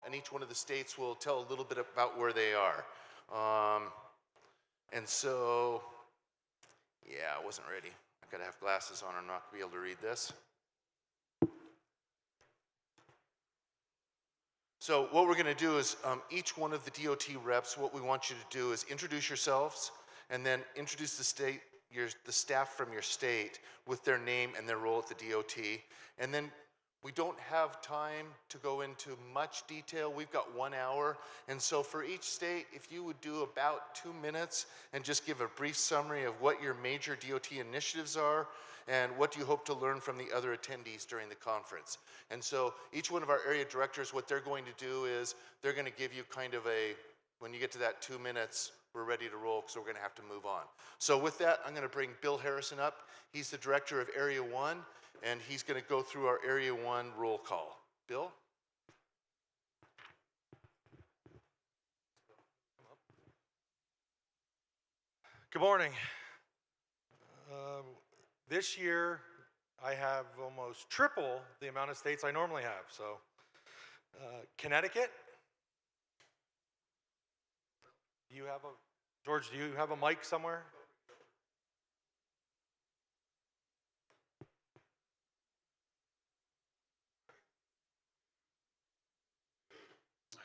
and each one of the states will tell a little bit about where they are. And so, yeah, I wasn't ready. I've got to have glasses on or not to be able to read this. So what we're going to do is each one of the DOT reps, what we want you to do is introduce yourselves and then introduce the staff from your state with their name and their role at the DOT. And then we don't have time to go into much detail. We've got 1 hour. And so for each state, if you would do about 2 minutes and just give a brief summary of what your major DOT initiatives are and what do you hope to learn from the other attendees during the conference. And so each one of our area directors, what they're going to do is they're going to give you kind of when you get to that 2 minutes, we're ready to roll because we're going to have to move on. So with that, I'm going to bring Bill Harrison up. He's the director of Area 1, and he's going to go through our Area 1 roll call. Bill? Good morning. This year, I have almost triple the amount of states I normally have. So, Connecticut. George, do you have a mic somewhere?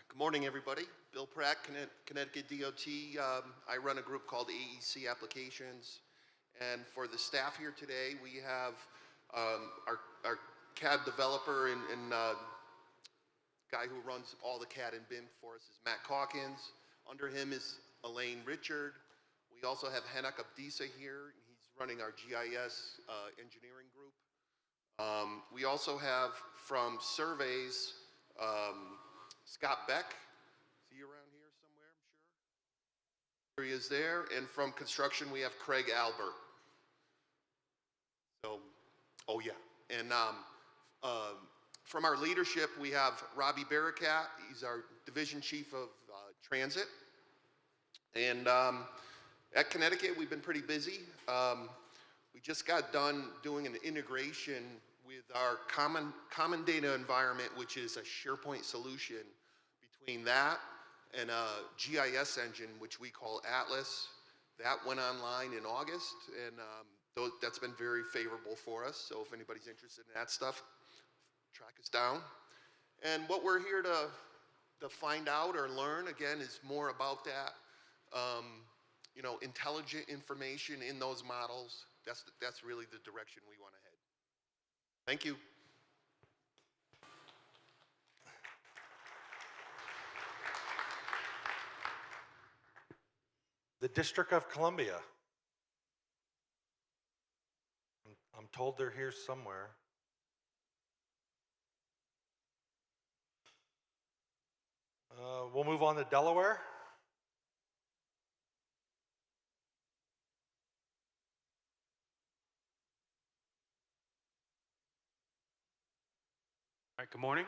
Good morning, everybody. Bill Pratt, Connecticut DOT. I run a group called AEC Applications. And for the staff here today, we have our CAD developer and guy who runs all the CAD and BIM for us is Matt Calkins. Under him is Elaine Richard. We also have Henak Abdisa here. He's running our GIS engineering group. We also have from surveys, Scott Beck. Is he around here somewhere, I'm sure? Here he is there. And from construction, we have Craig Albert. So, oh yeah. And from our leadership, we have Robbie Barakat. He's our division chief of transit. And at Connecticut, we've been pretty busy. We just got done doing an integration with our common data environment, which is a SharePoint solution between that and a GIS engine, which we call Atlas. That went online in August, and that's been very favorable for us. So if anybody's interested in that stuff, track us down. And what we're here to find out or learn, again, is more about that, intelligent information in those models. That's really the direction we want to head. Thank you. The District of Columbia. I'm told they're here somewhere. We'll move on to Delaware. All right, good morning.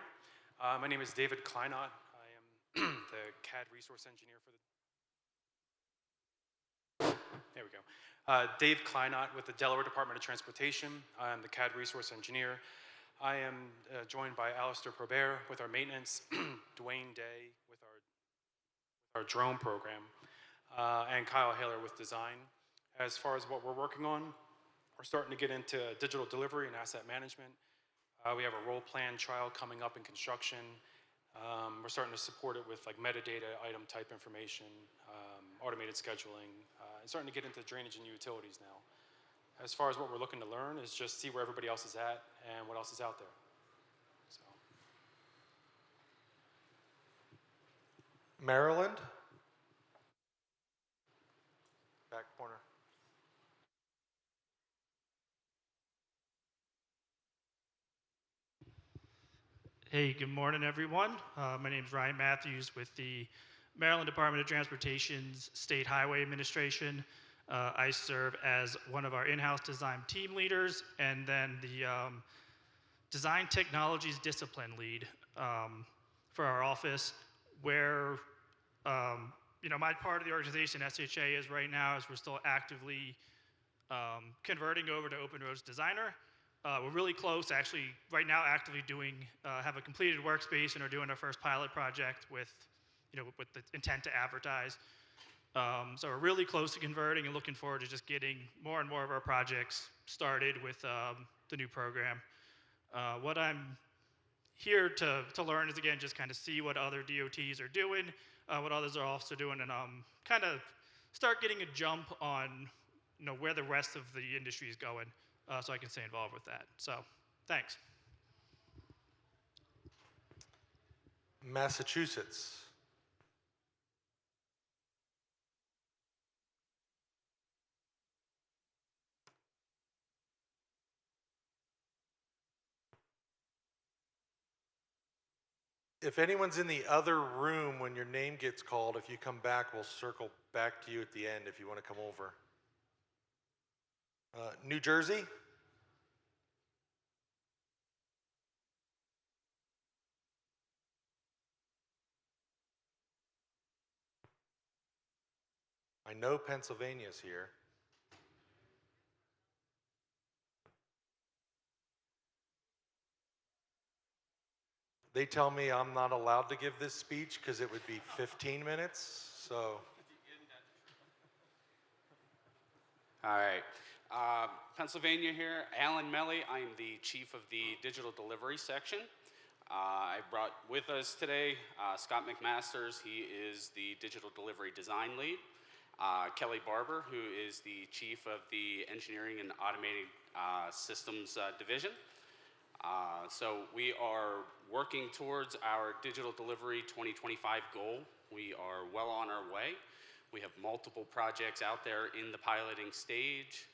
My name is David Kleinott. I am the CAD resource engineer for the... There we go. Dave Kleinott with the Delaware Department of Transportation. I am the CAD resource engineer. I am joined by Alistair Probert with our maintenance, Dwayne Day with our drone program, and Kyle Haler with design. As far as what we're working on, we're starting to get into digital delivery and asset management. We have a role plan trial coming up in construction. We're starting to support it with like metadata, item type information, automated scheduling, and starting to get into drainage and utilities now. As far as what we're looking to learn is just see where everybody else is at and what else is out there. So. Maryland. Back corner. Hey, good morning, everyone. My name is Ryan Matthews with the Maryland Department of Transportation's State Highway Administration. I serve as one of our in-house design team leaders and then the design technologies discipline lead for our office, where my part of the organization, SHA, is right now is we're still actively converting over to Open Roads Designer. We're really close, actually, right now actively doing, have a completed workspace and are doing our first pilot project with, with the intent to advertise. So we're really close to converting and looking forward to just getting more and more of our projects started with the new program. What I'm here to learn is, again, just kind of see what other DOTs are doing, what others are also doing, and kind of start getting a jump on where the rest of the industry is going, so I can stay involved with that. So thanks. Massachusetts. If anyone's in the other room when your name gets called, if you come back, we'll circle back to you at the end if you want to come over. New Jersey? I know Pennsylvania's here. They tell me I'm not allowed to give this speech because it would be 15 minutes, so. All right. Pennsylvania here, Alan Melly. I am the chief of the digital delivery section. I brought with us today Scott McMasters. He is the digital delivery design lead. Kelly Barber, who is the chief of the engineering and automated systems division. So we are working towards our digital delivery 2025 goal. We are well on our way. We have multiple projects out there in the piloting stage,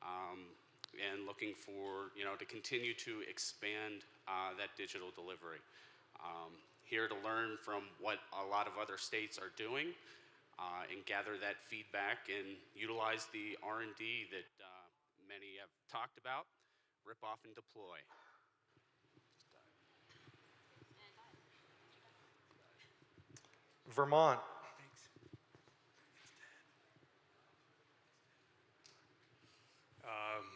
and looking for, to continue to expand that digital delivery. Here to learn from what a lot of other states are doing, and gather that feedback and utilize the R&D that many have talked about, rip off and deploy. Vermont.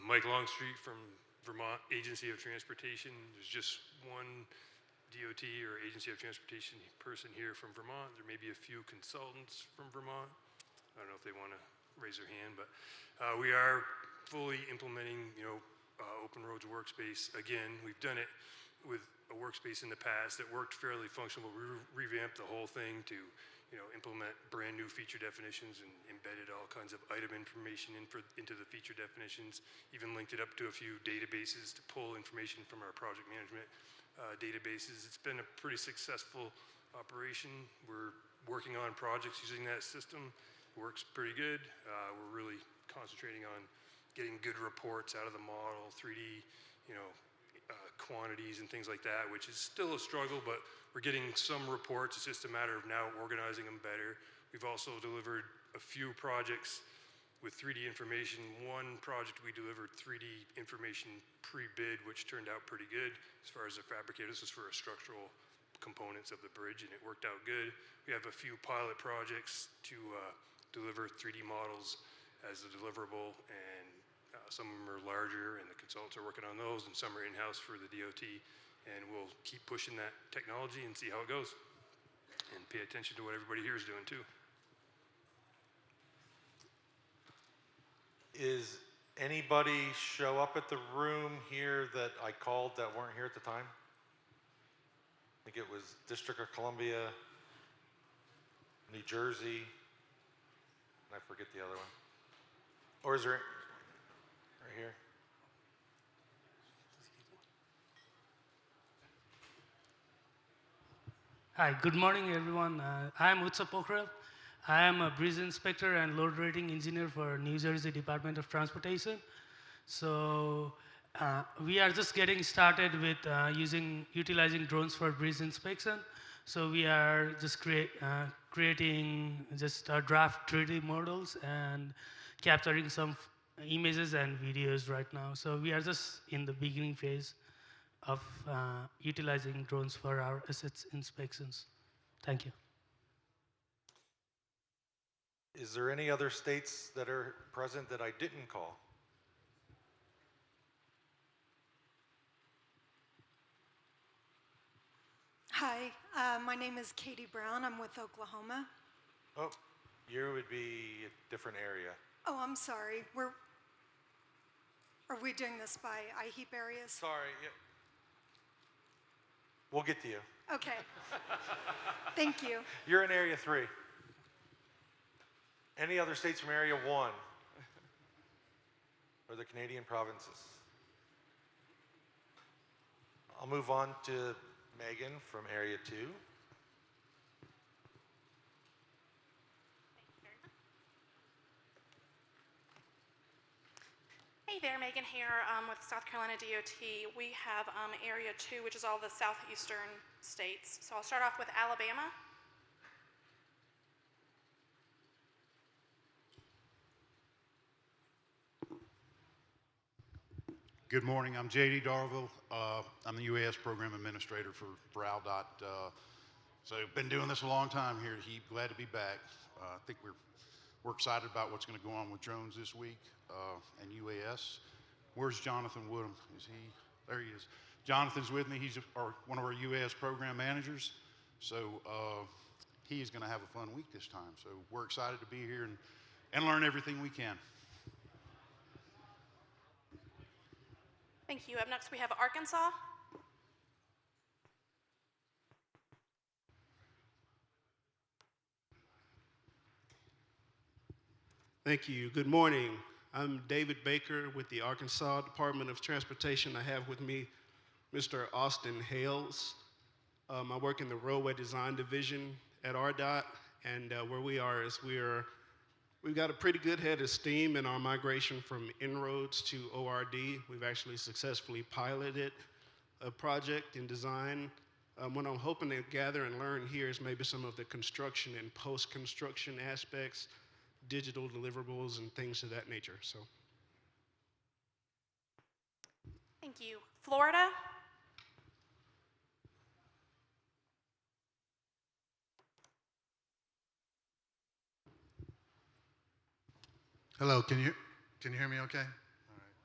Mike Longstreet from Vermont Agency of Transportation. There's just one DOT or Agency of Transportation person here from Vermont. There may be a few consultants from Vermont. I don't know if they want to raise their hand, but we are fully implementing, Open Roads Workspace. Again, we've done it with a workspace in the past that worked fairly functional. We revamped the whole thing to, implement brand new feature definitions and embedded all kinds of item information into the feature definitions, even linked it up to a few databases to pull information from our project management databases. It's been a pretty successful operation. We're working on projects using that system. It works pretty good. We're really concentrating on getting good reports out of the model, 3D, quantities and things like that, which is still a struggle, but we're getting some reports. It's just a matter of now organizing them better. We've also delivered a few projects with 3D information. One project we delivered 3D information pre-bid, which turned out pretty good as far as the fabricator. This was for a structural components of the bridge, and it worked out good. We have a few pilot projects to deliver 3D models as a deliverable, and some of them are larger, and the consultants are working on those, and some are in-house for the DOT, and we'll keep pushing that technology and see how it goes, and pay attention to what everybody here is doing too. Is anybody show up at the room here that I called that weren't here at the time? I think it was District of Columbia, New Jersey, and I forget the other one. Or is there, right here? Hi, good morning, everyone. I am Utsa Pokhrel. I am a bridge inspector and load rating engineer for New Jersey Department of Transportation. So we are just getting started with utilizing drones for bridge inspection. So we are just creating just draft 3D models and capturing some images and videos right now. So we are just in the beginning phase of utilizing drones for our assets inspections. Thank you. Is there any other states that are present that I didn't call? Hi, my name is Katie Brown. I'm with Oklahoma. Oh, you would be a different area. Oh, I'm sorry. Are we doing this by IHEEP areas? Sorry. We'll get to you. Okay. Thank you. You're in Area 3. Any other states from Area 1? Or the Canadian provinces? I'll move on to Megan from Area 2. Hey there, Megan here with South Carolina DOT. We have Area 2, which is all the southeastern states. So I'll start off with Alabama. Good morning. I'm J.D. Darville. I'm the UAS Program Administrator for ALDOT. So been doing this a long time here at HEEP. Glad to be back. I think we're excited about what's going to go on with drones this week and UAS. Where's Jonathan Woodham? Is he? There he is. Jonathan's with me. He's one of our UAS Program Managers. So he is going to have a fun week this time. So we're excited to be here and learn everything we can. Thank you. Up next we have Arkansas. Thank you. Good morning. I'm David Baker with the Arkansas Department of Transportation. I have with me Mr. Austin Hales. I work in the Roadway Design Division at RDOT, and where we are is we've got a pretty good head of steam in our migration from inroads to ORD. We've actually successfully piloted a project in design. What I'm hoping to gather and learn here is maybe some of the construction and post-construction aspects, digital deliverables, and things of that nature. So, Thank you. Florida. Hello, can you hear me okay? All right.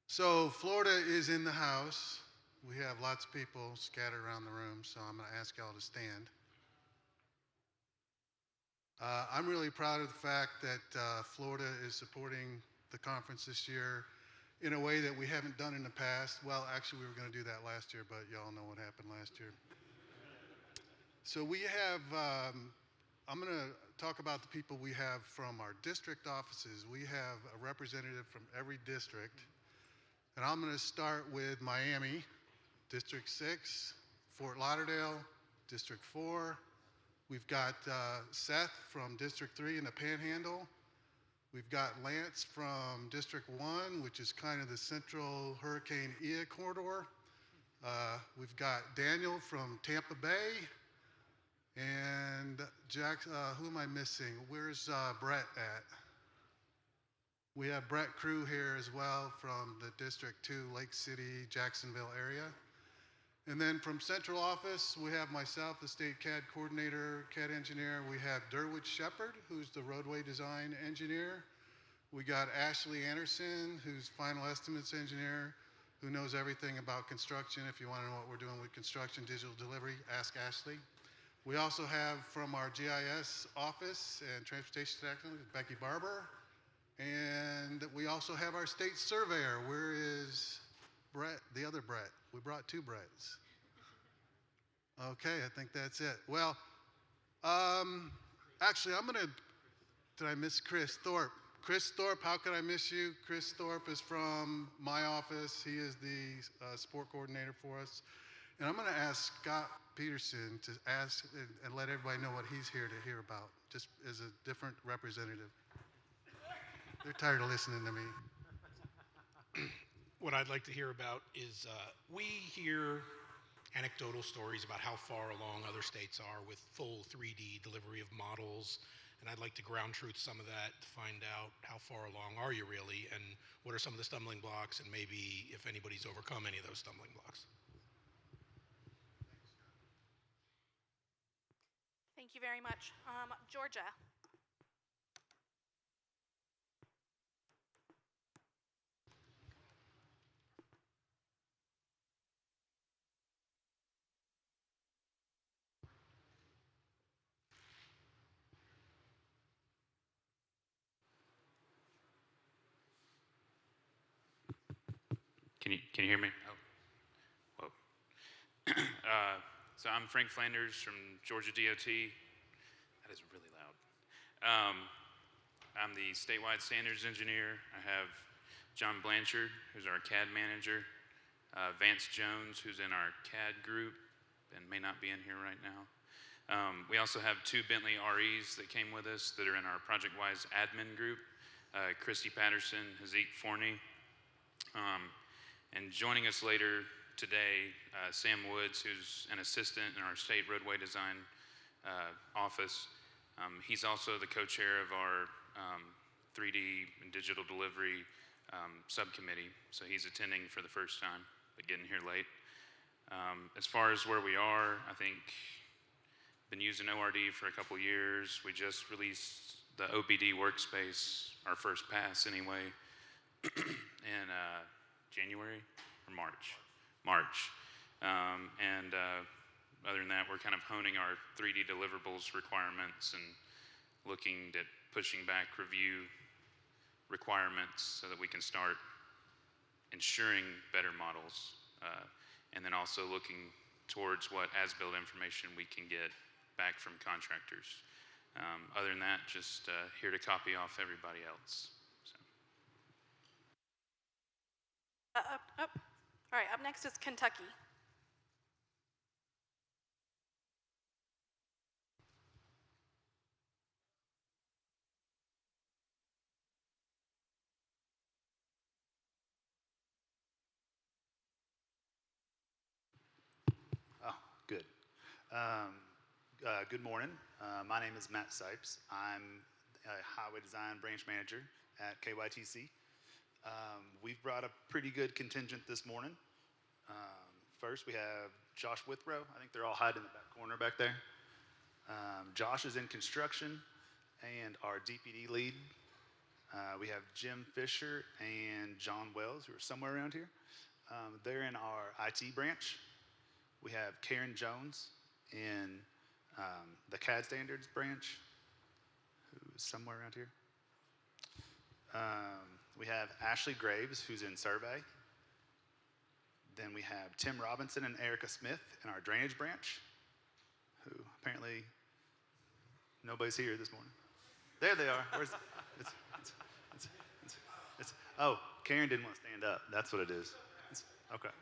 So Florida is in the house. We have lots of people scattered around the room, so I'm going to ask y'all to stand. I'm really proud of the fact that Florida is supporting the conference this year in a way that we haven't done in the past. Well, actually, we were going to do that last year, but y'all know what happened last year. So we have, I'm going to talk about the people we have from our district offices. We have a representative from every district. And I'm going to start with Miami, District 6, Fort Lauderdale, District 4. We've got Seth from District 3 in the Panhandle. We've got Lance from District 1, which is kind of the central Hurricane Ia corridor. We've got Daniel from Tampa Bay. And Jack, who am I missing? Where's Brett at? We have Brett Crew here as well from the District 2, Lake City, Jacksonville area. And then from central office, we have myself, the state CAD coordinator, CAD engineer. We have Durwood Shepard, who's the roadway design engineer. We got Ashley Anderson, who's final estimates engineer, who knows everything about construction. If you want to know what we're doing with construction digital delivery, ask Ashley. We also have from our GIS office and transportation section, Becky Barber. And we also have our state surveyor. Where is Brett, the other Brett? We brought two Bretts. Okay, I think that's it. Well, actually, did I miss Chris Thorpe? Chris Thorpe, how could I miss you? Chris Thorpe is from my office. He is the support coordinator for us. And I'm going to ask Scott Peterson to ask and let everybody know what he's here to hear about, just as a different representative. They're tired of listening to me. What I'd like to hear about is we hear anecdotal stories about how far along other states are with full 3D delivery of models, and I'd like to ground truth some of that to find out how far along are you really, and what are some of the stumbling blocks, and maybe if anybody's overcome any of those stumbling blocks. Thank you very much. Georgia. Can you hear me? Oh, whoa. So I'm Frank Flanders from Georgia DOT. That is really loud. I'm the statewide standards engineer. I have John Blanchard, who's our CAD manager, Vance Jones, who's in our CAD group and may not be in here right now. We also have two Bentley REs that came with us that are in our ProjectWise admin group, Christy Patterson, Hazik Forney. And joining us later today, Sam Woods, who's an assistant in our state roadway design office. He's also the co-chair of our 3D and digital delivery subcommittee, so he's attending for the first time, but getting here late. As far as where we are, I think been using ORD for a couple years. We just released the OPD workspace, our first pass anyway, in January or March? March. Other than that, we're kind of honing our 3D deliverables requirements and looking at pushing back review requirements so that we can start ensuring better models. And then also looking towards what as-built information we can get back from contractors. Other than that, just here to copy off everybody else. So. All right, up next is Kentucky. Oh, good. Good morning. My name is Matt Sipes. I'm a highway design branch manager at KYTC. We've brought a pretty good contingent this morning. First, we have Josh Withrow. I think they're all hiding in the back corner back there. Josh is in construction and our DPD lead. We have Jim Fisher and John Wells, who are somewhere around here. They're in our IT branch. We have Karen Jones in the CAD standards branch, who's somewhere around here. We have Ashley Graves, who's in survey. Then we have Tim Robinson and Erica Smith in our drainage branch, who apparently nobody's here this morning. There they are. Where's oh, Karen didn't want to stand up. That's what it is. Okay.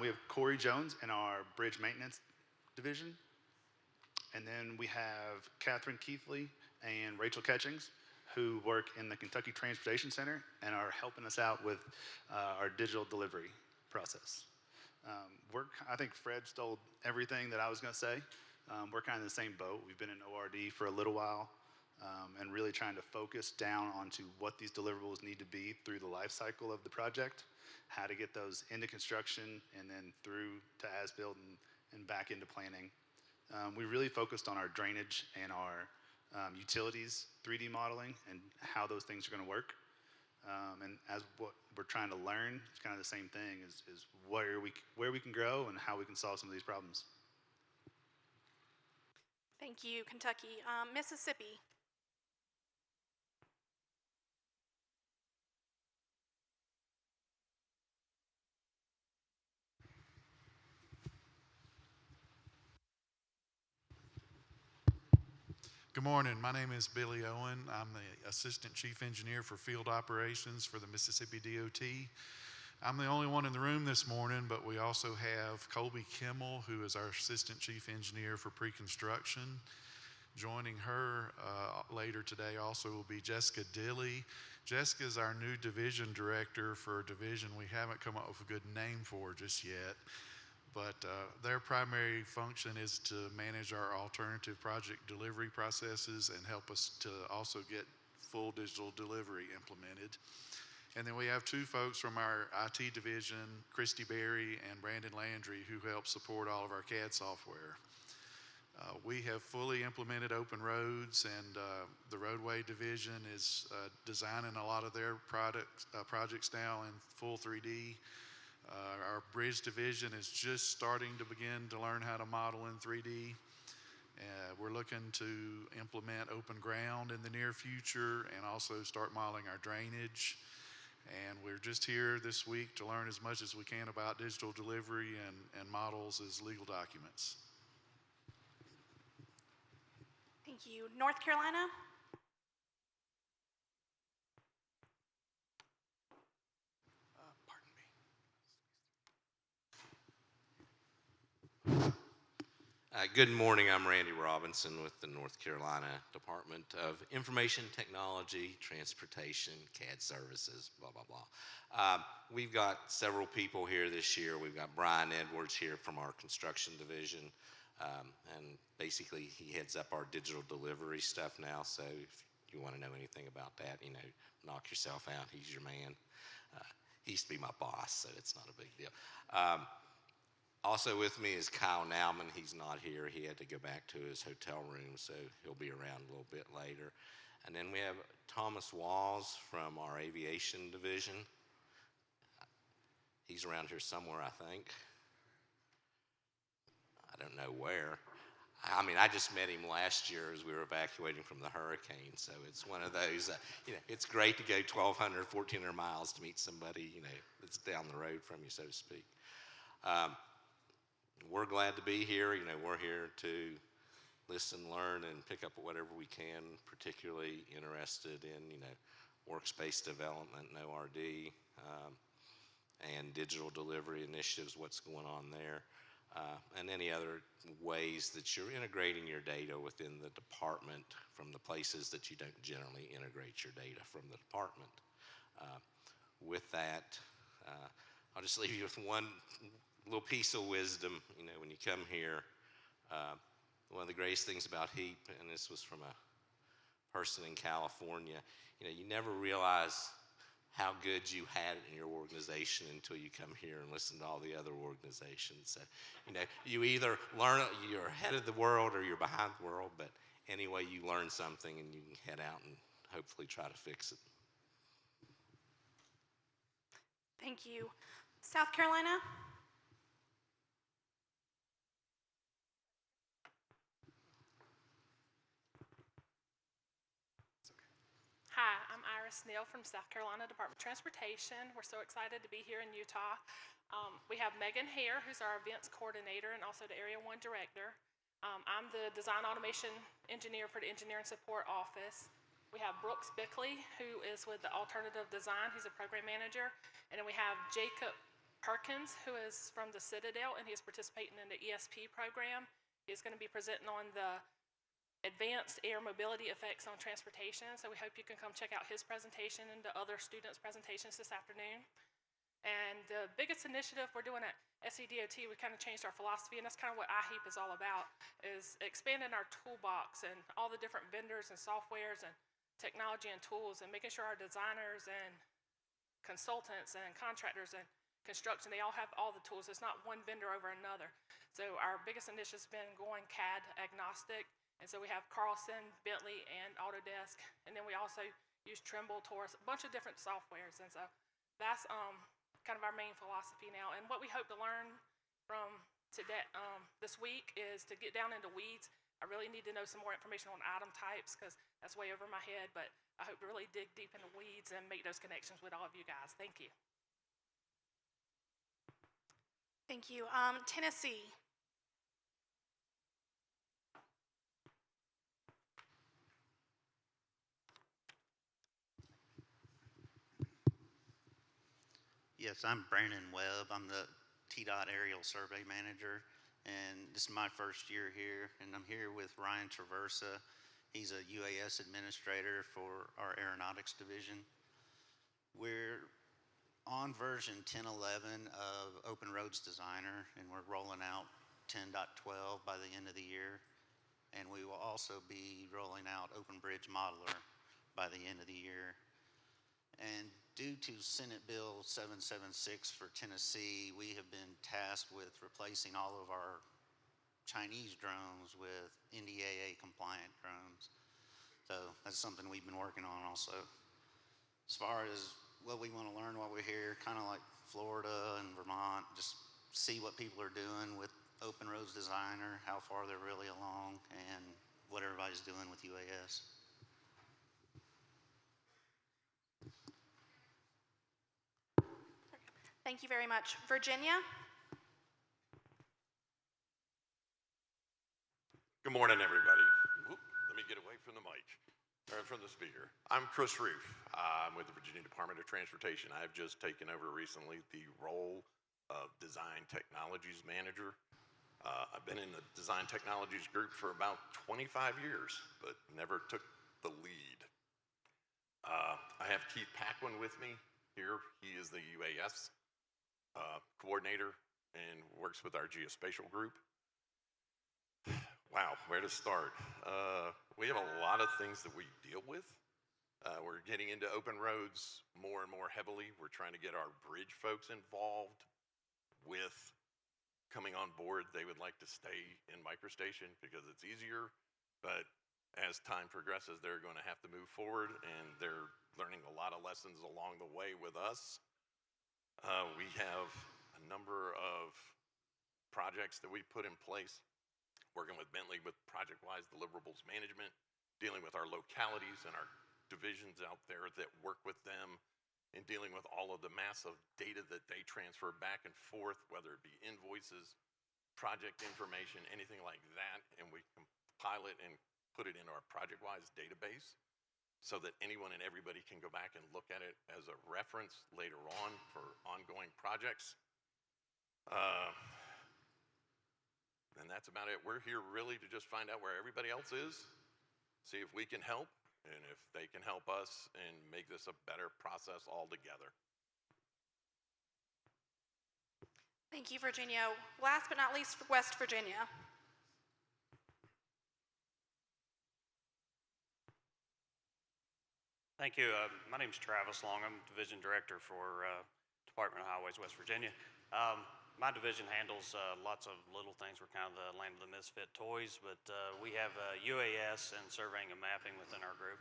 We have Corey Jones in our bridge maintenance division. And then we have Catherine Keithley and Rachel Catchings, who work in the Kentucky Transportation Center and are helping us out with our digital delivery process. I think Fred stole everything that I was going to say. We're kind of in the same boat. We've been in ORD for a little while and really trying to focus down onto what these deliverables need to be through the life cycle of the project, how to get those into construction and then through to as-built and back into planning. We really focused on our drainage and our utilities 3D modeling and how those things are going to work. And as what we're trying to learn, it's kind of the same thing, is where we can grow and how we can solve some of these problems. Thank you, Kentucky. Mississippi. Good morning. My name is Billy Owen. I'm the Assistant Chief Engineer for Field Operations for the Mississippi DOT. I'm the only one in the room this morning, but we also have Colby Kimmel, who is our Assistant Chief Engineer for Pre-Construction. Joining her later today also will be Jessica Dilley. Jessica is our new Division Director for a division we haven't come up with a good name for just yet. But their primary function is to manage our alternative project delivery processes and help us to also get full digital delivery implemented. And then we have two folks from our IT division, Christy Berry and Brandon Landry, who help support all of our CAD software. We have fully implemented Open Roads, and the roadway division is designing a lot of their projects now in full 3D. Our bridge division is just starting to begin to learn how to model in 3D. We're looking to implement open ground in the near future and also start modeling our drainage. And we're just here this week to learn as much as we can about digital delivery and models as legal documents. Thank you. North Carolina? Good morning. I'm Randy Robinson with the North Carolina Department of Information Technology, Transportation, CAD Services, blah, blah, blah. We've got several people here this year. We've got Brian Edwards here from our construction division. And basically, he heads up our digital delivery stuff now. So if you want to know anything about that, knock yourself out. He's your man. He used to be my boss, so it's not a big deal. Also with me is Kyle Nauman. He's not here. He had to go back to his hotel room, so he'll be around a little bit later. And then we have Thomas Walls from our aviation division. He's around here somewhere, I think. I don't know where. I mean, I just met him last year as we were evacuating from the hurricane, so it's one of those, it's great to go 1,200, 1,400 miles to meet somebody, that's down the road from you, so to speak. We're glad to be here. We're here to listen, learn, and pick up whatever we can, particularly interested in, workspace development and ORD, and digital delivery initiatives, what's going on there, and any other ways that you're integrating your data within the department from the places that you don't generally integrate your data from the department. With that, I'll just leave you with one little piece of wisdom. When you come here, one of the greatest things about HEEP, and this was from a person in California, you never realize how good you had it in your organization until you come here and listen to all the other organizations. So, you either learn you're ahead of the world or you're behind the world, but anyway, you learn something and you can head out and hopefully try to fix it. Thank you. South Carolina? Hi, I'm Iris Neal from South Carolina Department of Transportation. We're so excited to be here in Utah. We have Megan Hare, who's our events coordinator and also the Area 1 director. I'm the design automation engineer for the engineering support office. We have Brooks Bickley, who is with the alternative design. He's a program manager. And then we have Jacob Perkins, who is from the Citadel, and he is participating in the ESP program. He's going to be presenting on the advanced air mobility effects on transportation. So we hope you can come check out his presentation and the other students' presentations this afternoon. And the biggest initiative we're doing at SCDOT, we kind of changed our philosophy, and that's kind of what IHEEP is all about, is expanding our toolbox and all the different vendors and softwares and technology and tools, and making sure our designers and consultants and contractors and construction, they all have all the tools. It's not one vendor over another. So our biggest initiative has been going CAD agnostic. And so we have Carlson, Bentley, and Autodesk. And then we also use Trimble, Taurus, a bunch of different softwares. And so that's kind of our main philosophy now. And what we hope to learn from today, this week, is to get down into weeds. I really need to know some more information on item types because that's way over my head. But I hope to really dig deep into weeds and make those connections with all of you guys. Thank you. Thank you. Tennessee. Yes, I'm Brandon Webb. I'm the TDOT Aerial Survey Manager, and this is my first year here, and I'm here with Ryan Traversa. He's a UAS administrator for our Aeronautics Division. We're on version 10.11 of Open Roads Designer, and we're rolling out 10.12 by the end of the year, and we will also be rolling out Open Bridge Modeler by the end of the year. And due to Senate Bill 776 for Tennessee, we have been tasked with replacing all of our Chinese drones with NDAA compliant drones. So that's something we've been working on also. As far as what we want to learn while we're here, kind of like Florida and Vermont, just see what people are doing with Open Roads Designer, how far they're really along, and what everybody's doing with UAS. Thank you very much. Virginia? Good morning, everybody. Whoop, let me get away from the mic, or from the speaker. I'm Chris Roof. I'm with the Virginia Department of Transportation. I've just taken over recently the role of Design Technologies Manager. I've been in the Design Technologies group for about 25 years, but never took the lead. I have Keith Paquin with me here. He is the UAS coordinator and works with our geospatial group. Wow, where to start? We have a lot of things that we deal with. We're getting into open roads more and more heavily. We're trying to get our bridge folks involved with coming on board. They would like to stay in MicroStation because it's easier, but as time progresses, they're going to have to move forward, and they're learning a lot of lessons along the way with us. We have a number of projects that we put in place, working with Bentley with ProjectWise deliverables management, dealing with our localities and our divisions out there that work with them, and dealing with all of the massive data that they transfer back and forth, whether it be invoices, project information, anything like that, and we compile it and put it in our ProjectWise database so that anyone and everybody can go back and look at it as a reference later on for ongoing projects. And that's about it. We're here really to just find out where everybody else is, see if we can help, and if they can help us and make this a better process altogether. Thank you, Virginia. Last but not least, West Virginia. Thank you. My name is Travis Long. I'm Division Director for Department of Highways, West Virginia. My division handles lots of little things. We're kind of the land of the misfit toys, but we have UAS and surveying and mapping within our group.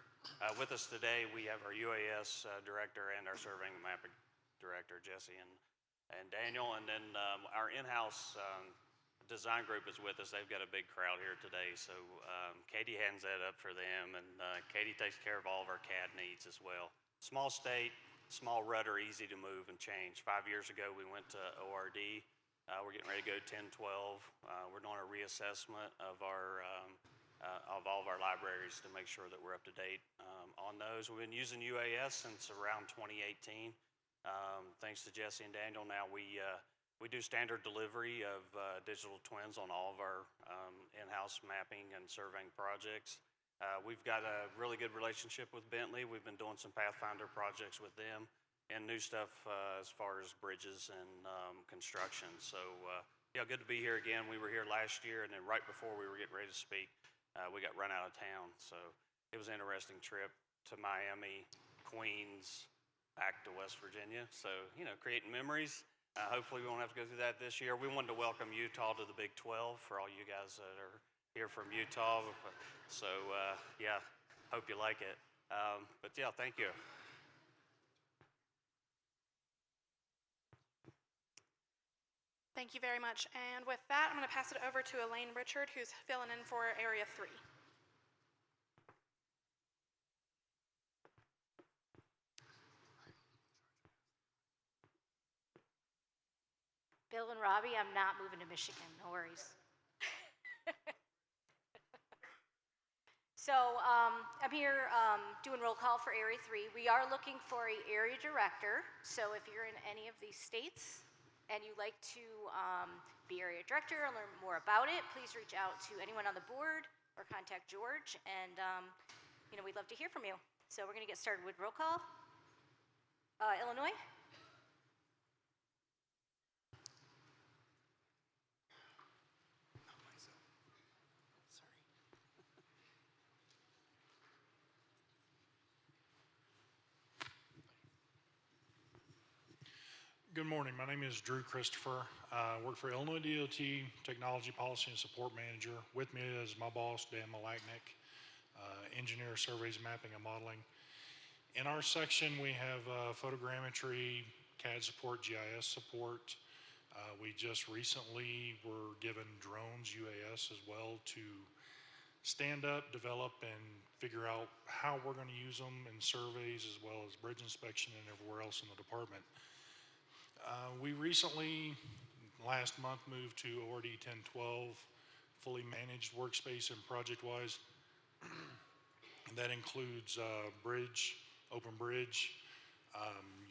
With us today, we have our UAS director and our surveying and mapping director, Jesse and Daniel, and then our in-house design group is with us. They've got a big crowd here today, so Katie hands that up for them, and Katie takes care of all of our CAD needs as well. Small state, small rudder, easy to move and change. 5 years ago, we went to ORD. We're getting ready to go 10, 12. We're doing a reassessment of all of our libraries to make sure that we're up to date on those. We've been using UAS since around 2018. Thanks to Jesse and Daniel, now we do standard delivery of digital twins on all of our in-house mapping and surveying projects. We've got a really good relationship with Bentley. We've been doing some Pathfinder projects with them and new stuff as far as bridges and construction. So yeah, good to be here again. We were here last year, and then right before we were getting ready to speak, we got run out of town. So it was an interesting trip to Miami, Queens, back to West Virginia. So, you know, creating memories. Hopefully we won't have to go through that this year. We wanted to welcome Utah to the Big 12 for all you guys that are here from Utah. So, yeah, hope you like it. But yeah, thank you. Thank you very much. And with that, I'm going to pass it over to Elaine Richard, who's filling in for Area 3. Bill and Robbie, I'm not moving to Michigan, no worries. So I'm here doing roll call for Area 3. We are looking for an area director. So if you're in any of these states and you'd like to be area director and learn more about it, please reach out to anyone on the board or contact George. And you know, we'd love to hear from you. So we're going to get started with roll call. Illinois. Good morning. My name is Drew Christopher. I work for Illinois DOT, Technology Policy and Support Manager. With me is my boss, Dan Malachnik, engineer, surveys, mapping, and modeling. In our section, we have photogrammetry, CAD support, GIS support. We just recently were given drones, UAS as well, to stand up, develop, and figure out how we're going to use them in surveys as well as bridge inspection and everywhere else in the department. We recently, last month, moved to ORD 1012, fully managed workspace and project-wise. And that includes bridge, open bridge,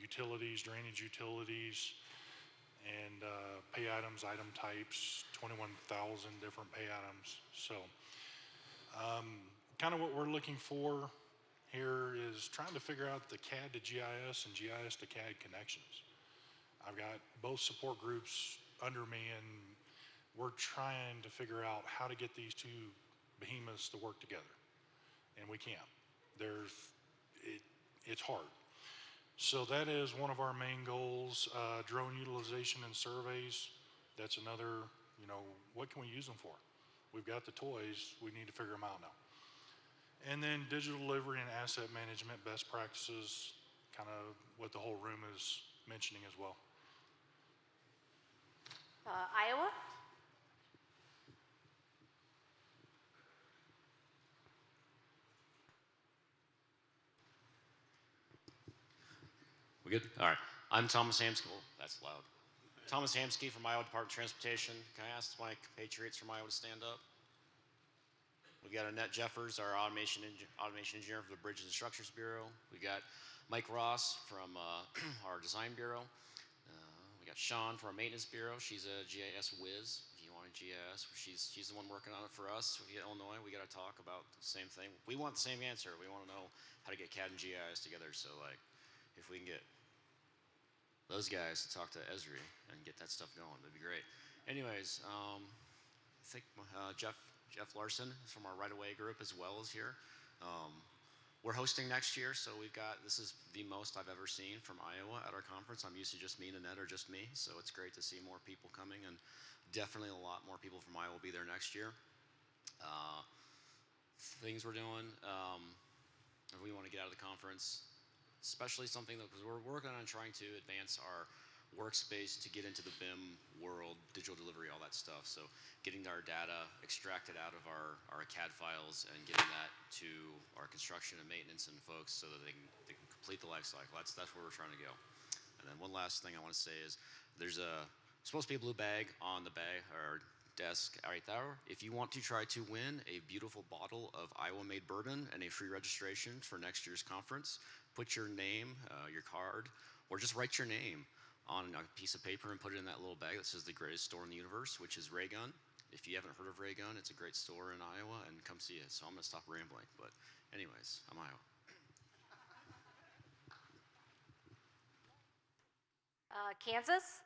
utilities, drainage utilities, and pay items, item types, 21,000 different pay items. So kind of what we're looking for here is trying to figure out the CAD to GIS and GIS to CAD connections. I've got both support groups under me, and we're trying to figure out how to get these two behemoths to work together. And we can't. It's hard. So that is one of our main goals. Drone utilization and surveys. That's another, what can we use them for? We've got the toys, we need to figure them out now. And then digital delivery and asset management best practices, kind of what the whole room is mentioning as well. Iowa? We good? All right. I'm Thomas Hamsky. Oh, that's loud. Thomas Hamsky from Iowa Department of Transportation. Can I ask my compatriots from Iowa to stand up? We got Annette Jeffers, our automation engineer for the Bridges and Structures Bureau. We got Mike Ross from our Design Bureau. We got Sean from our Maintenance Bureau. She's a GIS whiz. If you want a GIS, she's the one working on it for us. If you get Illinois, we got to talk about the same thing. We want the same answer. We want to know how to get CAD and GIS together. So if we can get those guys to talk to Esri and get that stuff going, that'd be great. Anyways, I think Jeff Larson from our right-of-way group as well is here. We're hosting next year, so this is the most I've ever seen from Iowa at our conference. I'm used to just me and Annette or just me, so it's great to see more people coming, and definitely a lot more people from Iowa will be there next year. Things we're doing, if we want to get out of the conference, especially something that, because we're working on trying to advance our workspace to get into the BIM world, digital delivery, all that stuff. So getting our data extracted out of our CAD files and getting that to our construction and maintenance and folks so that they can complete the life cycle. That's where we're trying to go. And then one last thing I want to say is there's supposed to be a blue bag on the bag or desk right there. If you want to try to win a beautiful bottle of Iowa-made bourbon and a free registration for next year's conference, put your name, your card, or just write your name on a piece of paper and put it in that little bag that says the greatest store in the universe, which is Raygun. If you haven't heard of Raygun, it's a great store in Iowa, and come see it. So I'm gonna stop rambling, but anyways, I'm Iowa. Kansas?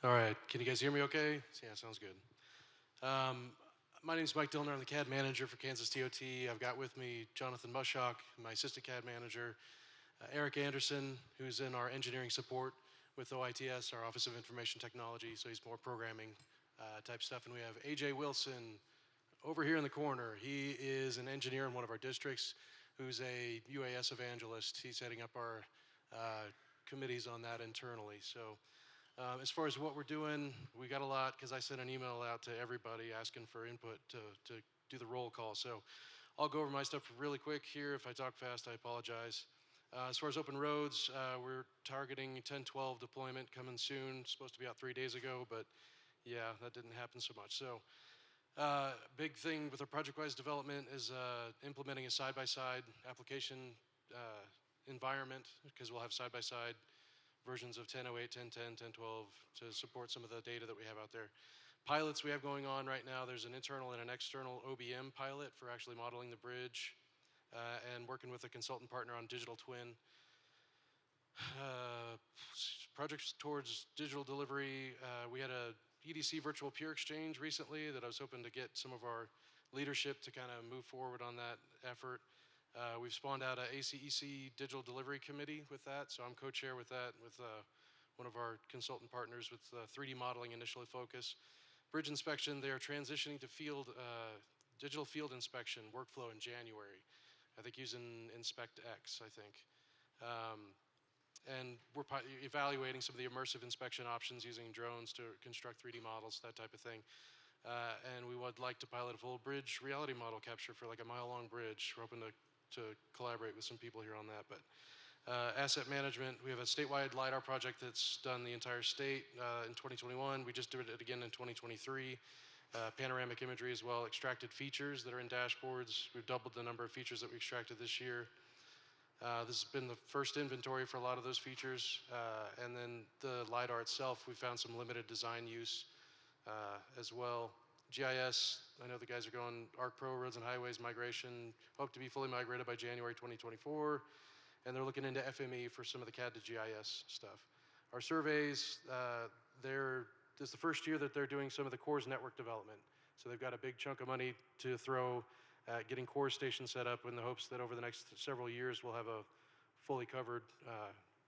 All right, can you guys hear me okay? Yeah, sounds good. My name is Mike Dillner. I'm the CAD manager for Kansas DOT. I've got with me Jonathan Mushock, my assistant CAD manager, Eric Anderson, who's in our engineering support with OITS, our Office of Information Technology, so he's more programming type stuff. And we have AJ Wilson over here in the corner. He is an engineer in one of our districts who's a UAS evangelist. He's heading up our committees on that internally. So as far as what we're doing, we got a lot because I sent an email out to everybody asking for input to do the roll call. So I'll go over my stuff really quick here. If I talk fast, I apologize. As far as open roads, we're targeting 1012 deployment coming soon. Supposed to be out 3 days ago, but yeah, that didn't happen so much. So big thing with our project-wise development is implementing a side-by-side application environment because we'll have side-by-side versions of 1008, 1010, 1012 to support some of the data that we have out there. Pilots we have going on right now, there's an internal and an external OBM pilot for actually modeling the bridge and working with a consultant partner on digital twin. Projects towards digital delivery, we had a EDC virtual peer exchange recently that I was hoping to get some of our leadership to kind of move forward on that effort. We've spawned out a ACEC digital delivery committee with that, so I'm co-chair with that with one of our consultant partners with 3D modeling initially focus. Bridge inspection, they are transitioning to digital field inspection workflow in January. I think using InspectX, I think. And we're evaluating some of the immersive inspection options using drones to construct 3D models, that type of thing. And we would like to pilot a full bridge reality model capture for like a mile-long bridge. We're hoping to collaborate with some people here on that. But asset management, we have a statewide LiDAR project that's done the entire state in 2021. We just did it again in 2023. Panoramic imagery as well, extracted features that are in dashboards. We've doubled the number of features that we extracted this year. This has been the first inventory for a lot of those features. And then the LiDAR itself, we found some limited design use as well. GIS, I know the guys are going ARC Pro, roads and highways migration, hope to be fully migrated by January 2024. And they're looking into FME for some of the CAD to GIS stuff. Our surveys, this is the first year that they're doing some of the CORS network development. So they've got a big chunk of money to throw at getting CORS stations set up in the hopes that over the next several years we'll have a fully covered,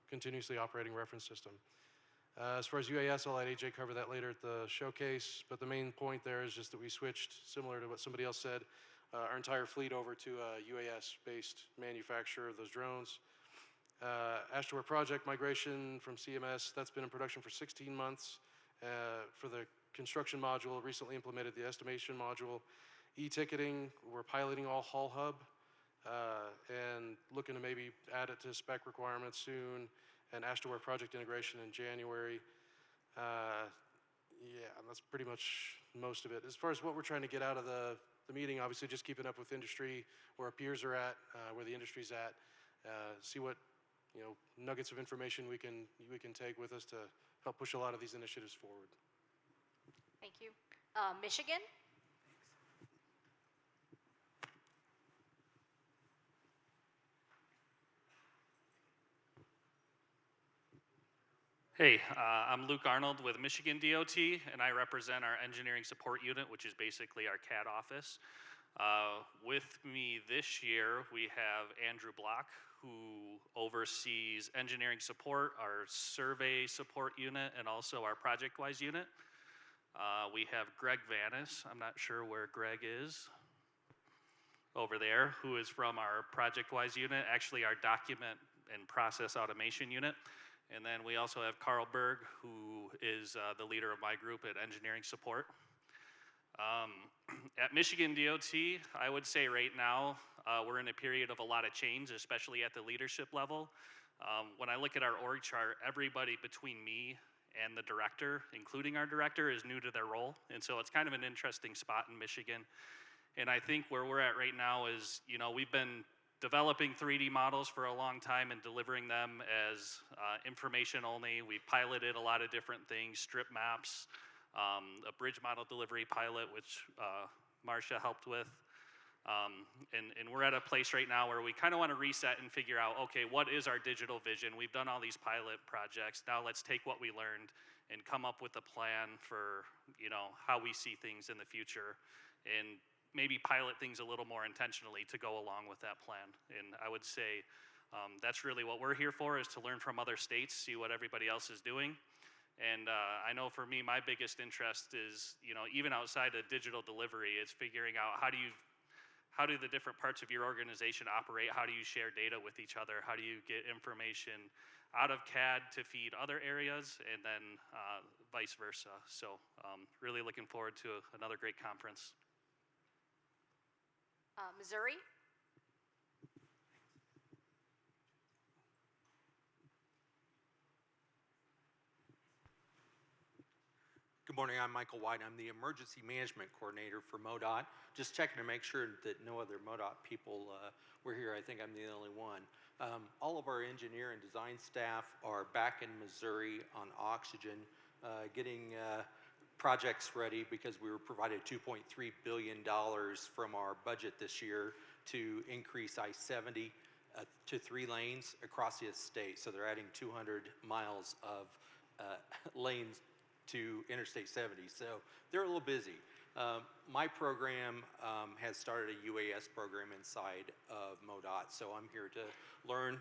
continuously operating reference system. As far as UAS, I'll let AJ cover that later at the showcase, but the main point there is just that we switched, similar to what somebody else said, our entire fleet over to a UAS-based manufacturer of those drones. Ashtore project migration from CMS, that's been in production for 16 months. For the construction module, recently implemented the estimation module. E-ticketing, we're piloting all Haul Hub and looking to maybe add it to spec requirements soon, and Ashtore project integration in January. Yeah, that's pretty much most of it. As far as what we're trying to get out of the meeting, obviously just keeping up with industry, where our peers are at, where the industry's at, see what nuggets of information we can take with us to help push a lot of these initiatives forward. Thank you. Michigan? Hey, I'm Luke Arnold with Michigan DOT, and I represent our engineering support unit, which is basically our CAD office. With me this year, we have Andrew Block, who oversees engineering support, our survey support unit, and also our ProjectWise unit. We have Greg Vanis, I'm not sure where Greg is, over there, who is from our ProjectWise unit, actually our document and process automation unit. And then we also have Carl Berg, who is the leader of my group at engineering support. At Michigan DOT, I would say right now, we're in a period of a lot of change, especially at the leadership level. When I look at our org chart, everybody between me and the director, including our director, is new to their role. And so it's kind of an interesting spot in Michigan. And I think where we're at right now is, we've been developing 3D models for a long time and delivering them as information only. We piloted a lot of different things, strip maps, a bridge model delivery pilot, which Marcia helped with. And we're at a place right now where we kind of want to reset and figure out, okay, what is our digital vision? We've done all these pilot projects. Now let's take what we learned and come up with a plan for, how we see things in the future, and maybe pilot things a little more intentionally to go along with that plan. And I would say that's really what we're here for, is to learn from other states, see what everybody else is doing. And I know for me, my biggest interest is, even outside of digital delivery, it's figuring out how do the different parts of your organization operate? How do you share data with each other? How do you get information out of CAD to feed other areas, and then vice versa? So really looking forward to another great conference. Missouri? Good morning, I'm Michael White. I'm the Emergency Management Coordinator for MoDOT. Just checking to make sure that no other MoDOT people were here. I think I'm the only one. All of our engineer and design staff are back in Missouri on oxygen, getting projects ready because we were provided $2.3 billion from our budget this year to increase I-70 to 3 lanes across the state. So they're adding 200 miles of lanes to Interstate 70. So they're a little busy. My program has started a UAS program inside of MoDOT, so I'm here to learn.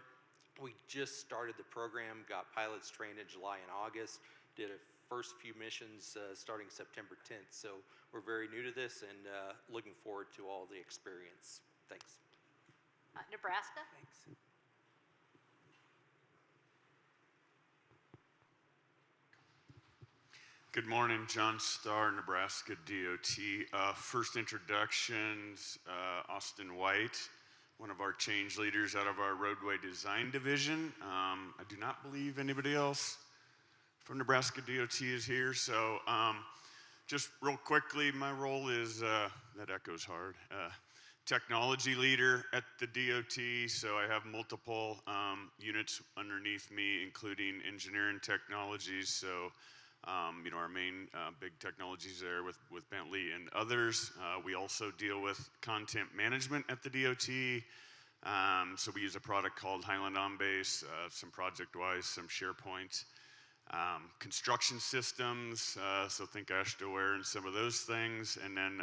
We just started the program, got pilots trained in July and August, did a first few missions starting September 10th. So we're very new to this and looking forward to all the experience. Thanks. Nebraska? Thanks. Good morning, John Starr, Nebraska DOT. First introductions, Austin White, one of our change leaders out of our roadway design division. I do not believe anybody else from Nebraska DOT is here, so just real quickly, my role is, that echoes hard, technology leader at the DOT, so I have multiple units underneath me, including engineering technologies, so you know, our main big technologies there with Bentley and others. We also deal with content management at the DOT. So we use a product called Highland OnBase, some ProjectWise, some SharePoint. Construction systems, so think AshDoWare and some of those things. And then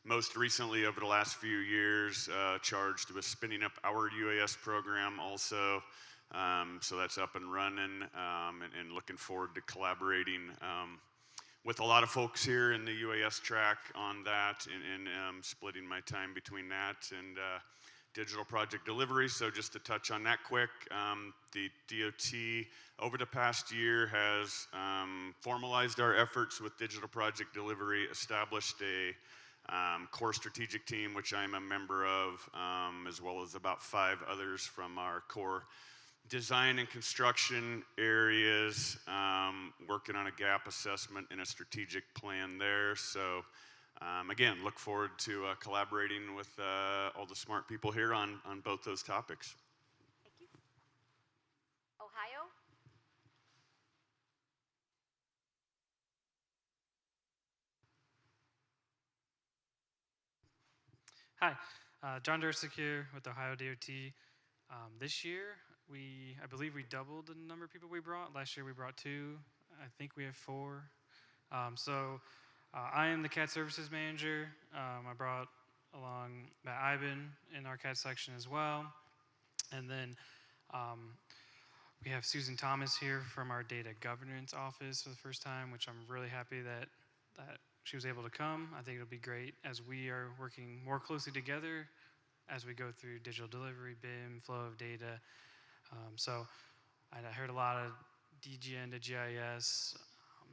most recently over the last few years, charged with spinning up our UAS program also. So that's up and running, and looking forward to collaborating with a lot of folks here in the UAS track on that, and splitting my time between that and digital project delivery. So just to touch on that quick, the DOT over the past year has formalized our efforts with digital project delivery, established a core strategic team, which I'm a member of, as well as about 5 others from our core design and construction areas, working on a gap assessment and a strategic plan there. So again, look forward to collaborating with all the smart people here on both those topics. Thank you. Ohio? Hi, John Dursick here with Ohio DOT. This year, I believe we doubled the number of people we brought. Last year we brought 2. I think we have 4. I am the CAD Services Manager. I brought along Matt Iben in our CAD section as well. And then we have Susan Thomas here from our Data Governance Office for the first time, which I'm really happy that she was able to come. I think it'll be great as we are working more closely together as we go through digital delivery, BIM, flow of data. So I heard a lot of DGN to GIS,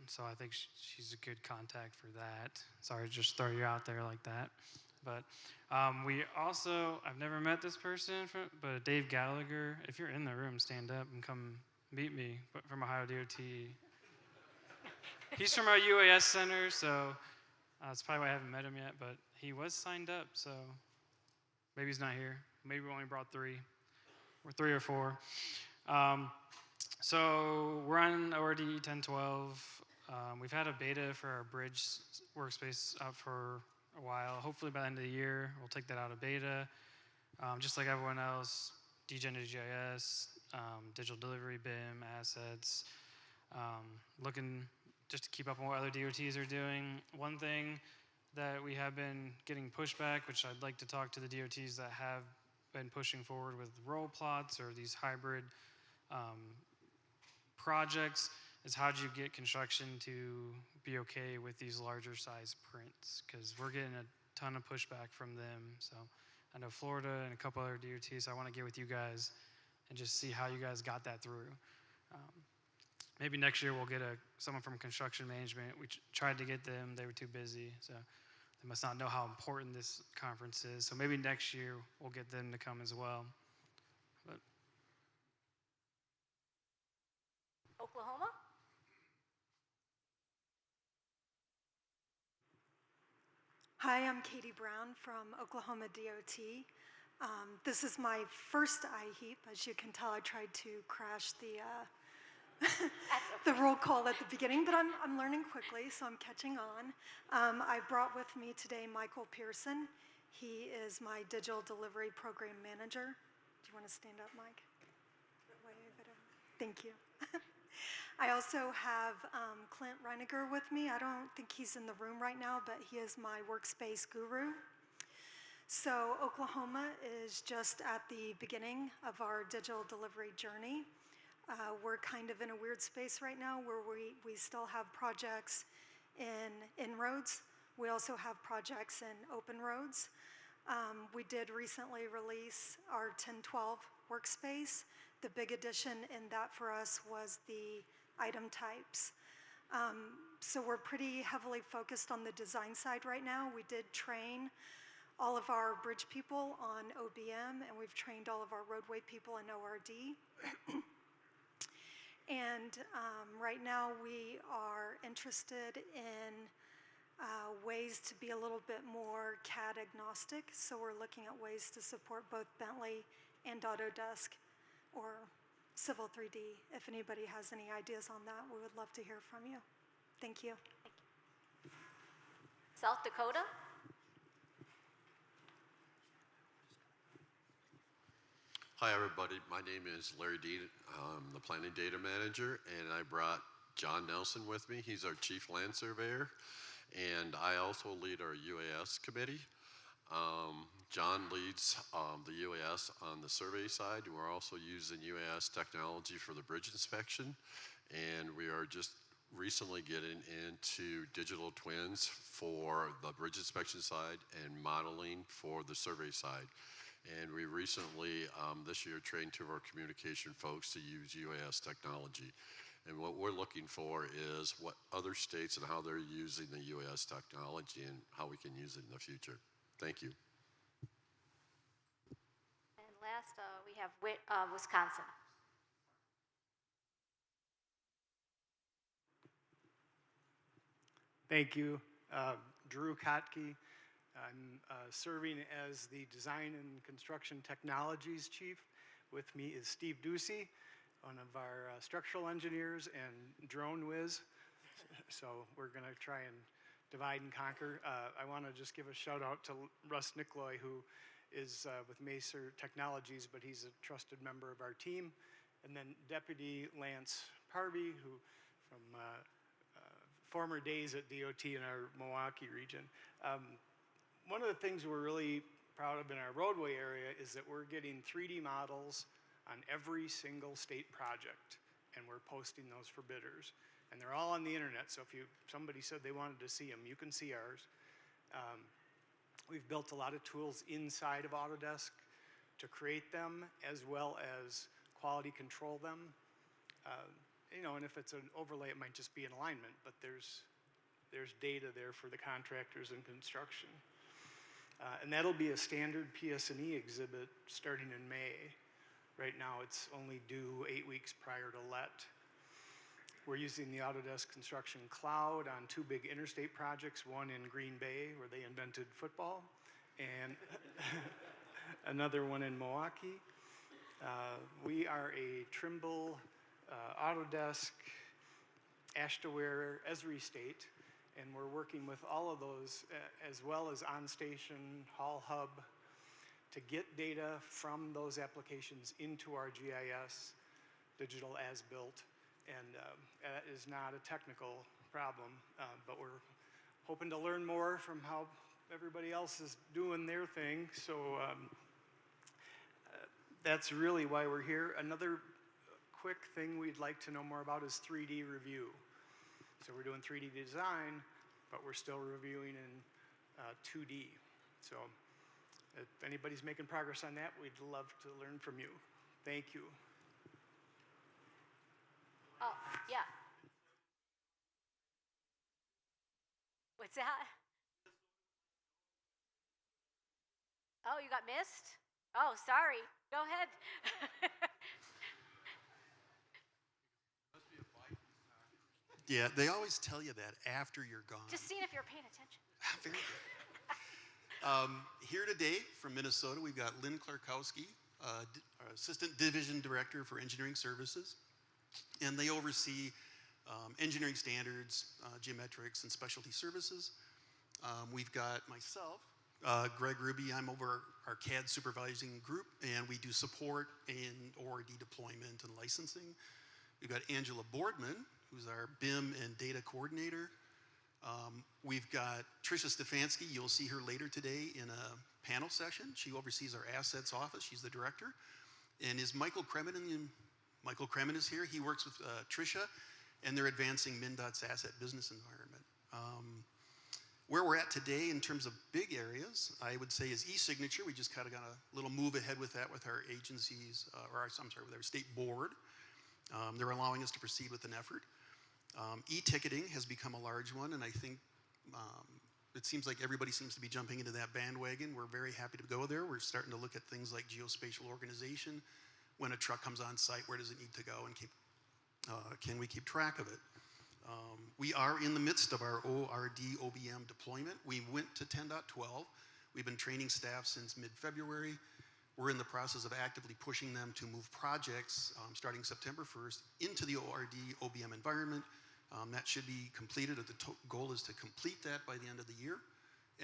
so I think she's a good contact for that. Sorry to just throw you out there like that. But we also, I've never met this person, but Dave Gallagher, if you're in the room, stand up and come meet me, but from Ohio DOT. He's from our UAS center, so that's probably why I haven't met him yet, but he was signed up, so maybe he's not here. Maybe we only brought 3. Or 3 or 4. So we're on ORD 1012. We've had a beta for our bridge workspace out for a while. Hopefully by the end of the year, we'll take that out of beta. Just like everyone else, DGen to GIS, digital delivery, BIM, assets, looking just to keep up on what other DOTs are doing. One thing that we have been getting pushback, which I'd like to talk to the DOTs that have been pushing forward with roll plots or these hybrid projects, is how do you get construction to be okay with these larger size prints? Because we're getting a ton of pushback from them. So I know Florida and a couple other DOTs, I want to get with you guys and just see how you guys got that through. Maybe next year we'll get someone from construction management. We tried to get them, they were too busy. So they must not know how important this conference is. So maybe next year we'll get them to come as well. But Oklahoma? Hi, I'm Katie Brown from Oklahoma DOT. This is my first IHEEP. As you can tell, I tried to crash the the roll call at the beginning, but I'm learning quickly, so I'm catching on. I brought with me today Michael Pearson. He is my digital delivery program manager. Do you want to stand up, Mike? Thank you. I also have Clint Reiniger with me. I don't think he's in the room right now, but he is my workspace guru. So Oklahoma is just at the beginning of our digital delivery journey. We're kind of in a weird space right now where we still have projects in inroads. We also have projects in open roads. We did recently release our 1012 workspace. The big addition in that for us was the item types. So we're pretty heavily focused on the design side right now. We did train all of our bridge people on OBM, and we've trained all of our roadway people in ORD. And right now we are interested in ways to be a little bit more CAD agnostic. So we're looking at ways to support both Bentley and Autodesk or Civil 3D. If anybody has any ideas on that, we would love to hear from you. Thank you. South Dakota? Hi, everybody. My name is Larry Dean. I'm the planning data manager, and I brought John Nelson with me. He's our chief land surveyor, and I also lead our UAS committee. John leads the UAS on the survey side. We're also using UAS technology for the bridge inspection, and we are just recently getting into digital twins for the bridge inspection side and modeling for the survey side. And we recently, this year, trained two of our communication folks to use UAS technology. And what we're looking for is what other states and how they're using the UAS technology and how we can use it in the future. Thank you. And last, we have Wisconsin. Thank you. Drew Kotke. I'm serving as the Design and Construction Technologies Chief. With me is Steve Ducey, one of our structural engineers and drone whiz. So we're going to try and divide and conquer. I want to just give a shout out to Russ Nicoloi, who is with Macer Technologies, but he's a trusted member of our team. And then Deputy Lance Parby, who from former days at DOT in our Milwaukee region. One of the things we're really proud of in our roadway area is that we're getting 3D models on every single state project, and we're posting those for bidders. And they're all on the internet, so if somebody said they wanted to see them, you can see ours. We've built a lot of tools inside of Autodesk to create them, as well as quality control them. And if it's an overlay, it might just be an alignment, but there's data there for the contractors and construction. And that'll be a standard PS&E exhibit starting in May. Right now, it's only due 8 weeks prior to let. We're using the Autodesk Construction Cloud on 2 big interstate projects, one in Green Bay, where they invented football, and another one in Milwaukee. We are a Trimble, Autodesk, Ashtaware, Esri state, and we're working with all of those, as well as OnStation, Hall Hub, to get data from those applications into our GIS, digital as-built, and that is not a technical problem, but we're hoping to learn more from how everybody else is doing their thing, so that's really why we're here. Another quick thing we'd like to know more about is 3D review. So we're doing 3D design, but we're still reviewing in 2D. So if anybody's making progress on that, we'd love to learn from you. Thank you. Oh, yeah. What's that? Oh, you got missed? Oh, sorry. Go ahead. Yeah, they always tell you that after you're gone. Just seeing if you're paying attention. Very good. Here today from Minnesota, we've got Lynn Klarkowski, our Assistant Division Director for Engineering Services. And they oversee engineering standards, geometrics, and specialty services. We've got myself, Greg Ruby. I'm over our CAD supervising group, and we do support and ORD deployment and licensing. We've got Angela Boardman, who's our BIM and data coordinator. We've got Tricia Stefanski. You'll see her later today in a panel session. She oversees our assets office. She's the director. And is Michael Kremen Michael Kremen is here. He works with Tricia, and they're advancing MnDOT's asset business environment. Where we're at today in terms of big areas, I would say is e-signature. We just kind of got a little move ahead with that with our agencies, with our state board. They're allowing us to proceed with an effort. E-ticketing has become a large one, and I think it seems like everybody seems to be jumping into that bandwagon. We're very happy to go there. We're starting to look at things like geospatial organization. When a truck comes on site, where does it need to go, and can we keep track of it? We are in the midst of our ORD OBM deployment. We went to 10.12. We've been training staff since mid-February. We're in the process of actively pushing them to move projects starting September 1st into the ORD OBM environment. That should be completed. The goal is to complete that by the end of the year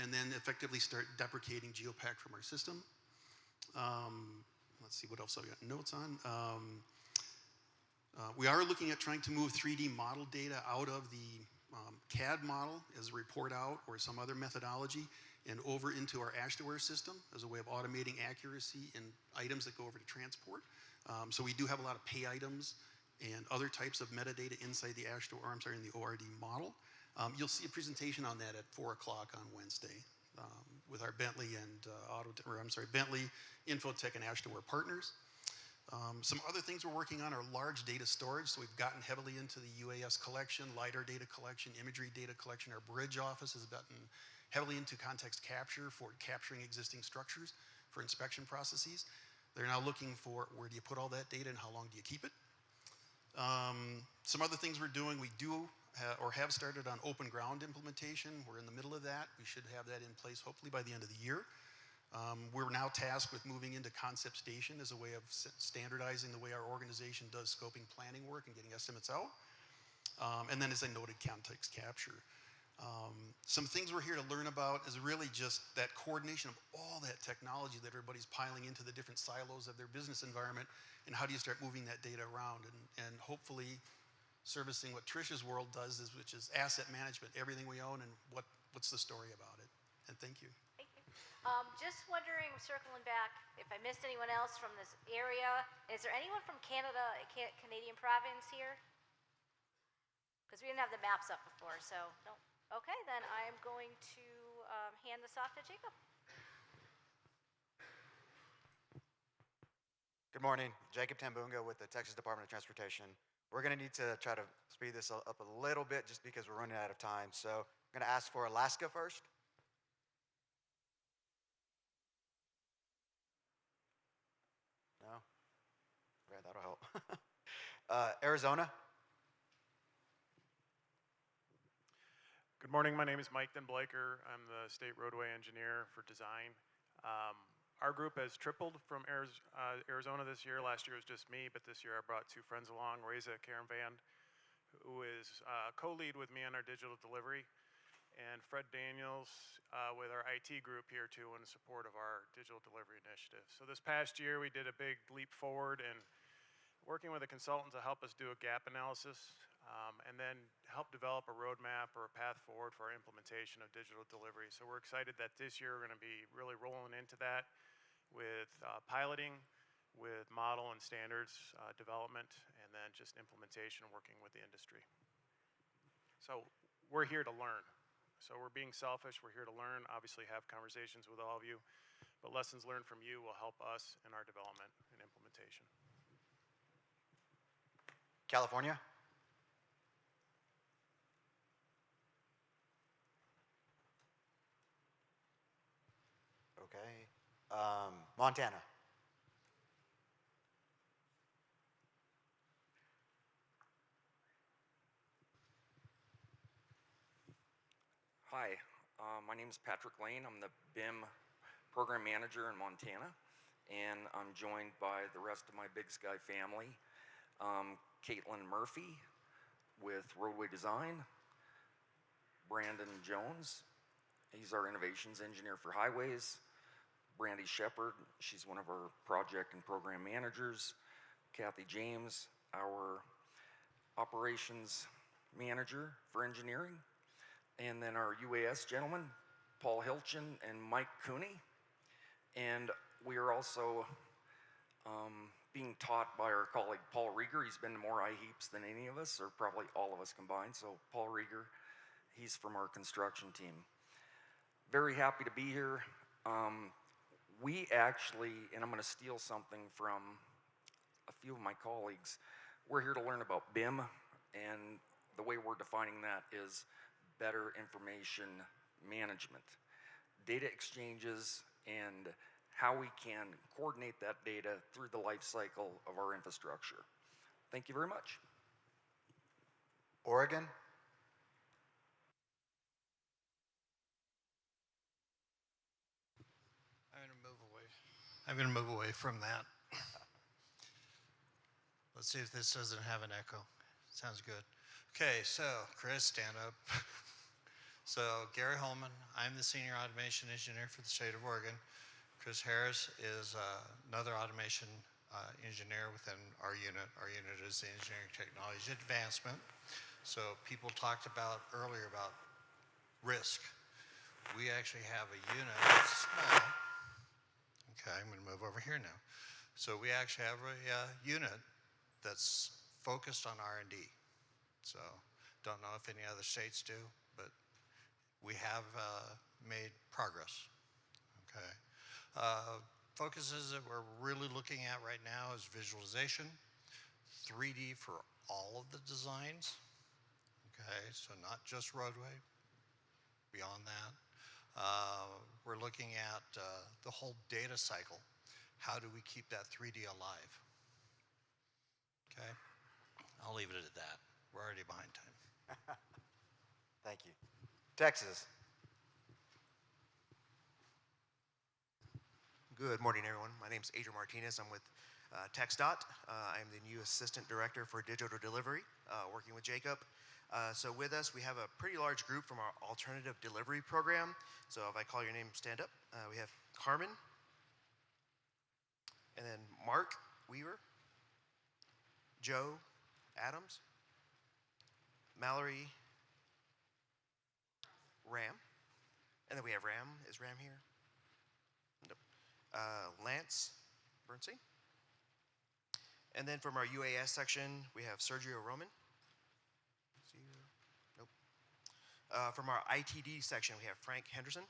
and then effectively start deprecating GeoPack from our system. Let's see what else I've got notes on. We are looking at trying to move 3D model data out of the CAD model as a report out or some other methodology and over into our AshToWare system as a way of automating accuracy in items that go over to transport. So we do have a lot of pay items and other types of metadata inside the in the ORD model. You'll see a presentation on that at 4 o'clock on Wednesday with our Bentley and Bentley, Infotech, and AshToWare partners. Some other things we're working on are large data storage. So we've gotten heavily into the UAS collection, LiDAR data collection, imagery data collection. Our bridge office has gotten heavily into context capture for capturing existing structures for inspection processes. They're now looking for where do you put all that data and how long do you keep it. Some other things we're doing, we do or have started on open ground implementation. We're in the middle of that. We should have that in place hopefully by the end of the year. We're now tasked with moving into Concept Station as a way of standardizing the way our organization does scoping planning work and getting estimates out. And then as I noted, context capture. Some things we're here to learn about is really just that coordination of all that technology that everybody's piling into the different silos of their business environment and how do you start moving that data around and hopefully servicing what Trish's world does, which is asset management, everything we own and what's the story about it. And thank you. Thank you. Just wondering, circling back, if I missed anyone else from this area, is there anyone from Canada, Canadian province here? Because we didn't have the maps up before, so no. Okay, then I am going to hand this off to Jacob. Good morning, Jacob Tambunga with the Texas Department of Transportation. We're going to need to try to speed this up a little bit just because we're running out of time. So I'm going to ask for Alaska first. No? Okay, that'll help. Arizona. Good morning, my name is Mike Blaker. I'm the state roadway engineer for design. Our group has tripled from Arizona this year. Last year was just me, but this year I brought two friends along, Reza Caravan, who is co-lead with me on our digital delivery, and Fred Daniels with our IT group here too in support of our digital delivery initiative. So this past year we did a big leap forward in working with a consultant to help us do a gap analysis and then help develop a roadmap or a path forward for our implementation of digital delivery. So we're excited that this year we're going to be really rolling into that with piloting, with model and standards development, and then just implementation working with the industry. So we're here to learn. So we're being selfish, we're here to learn, obviously have conversations with all of you, but lessons learned from you will help us in our development and implementation. California. Okay. Montana. Hi, my name is Patrick Lane. I'm the BIM program manager in Montana, and I'm joined by the rest of my Big Sky family. Caitlin Murphy with roadway design, Brandon Jones, he's our innovations engineer for highways, Brandy Shepard, she's one of our project and program managers, Kathy James, our operations manager for engineering, and then our UAS gentleman, Paul Hilchin and Mike Cooney. And we are also being taught by our colleague Paul Rieger. He's been to more IHEEPs than any of us, or probably all of us combined. So Paul Rieger, he's from our construction team. Very happy to be here. We actually, and I'm going to steal something from a few of my colleagues, we're here to learn about BIM and the way we're defining that is better information management, data exchanges, and how we can coordinate that data through the life cycle of our infrastructure. Thank you very much. Oregon? I'm going to move away from that. Let's see if this doesn't have an echo. Sounds good. Okay, so Chris, stand up. So Gary Holman, I'm the Senior Automation Engineer for the state of Oregon. Chris Harris is another automation engineer within our unit. Our unit is the Engineering Technology Advancement. So people talked about earlier about risk. We actually have a unit that's small. Okay, I'm going to move over here now. So we actually have a unit that's focused on R&D. So don't know if any other states do, but we have made progress. Okay. Focuses that we're really looking at right now is visualization, 3D for all of the designs. Okay, so not just roadway, beyond that. We're looking at the whole data cycle. How do we keep that 3D alive? Okay, I'll leave it at that. We're already behind time. Thank you. Texas. Good morning, everyone. My name is Adrian Martinez. I'm with TxDOT. I'm the new Assistant Director for Digital Delivery, working with Jacob. So with us, we have a pretty large group from our Alternative Delivery Program. So if I call your name, stand up. We have Carmen, and then Mark Weaver, Joe Adams, Mallory Ram, and then we have Ram. Is Ram here? Nope. Lance Bernstein. And then from our UAS section, we have Sergio Roman. Nope. From our ITD section, we have Frank Henderson.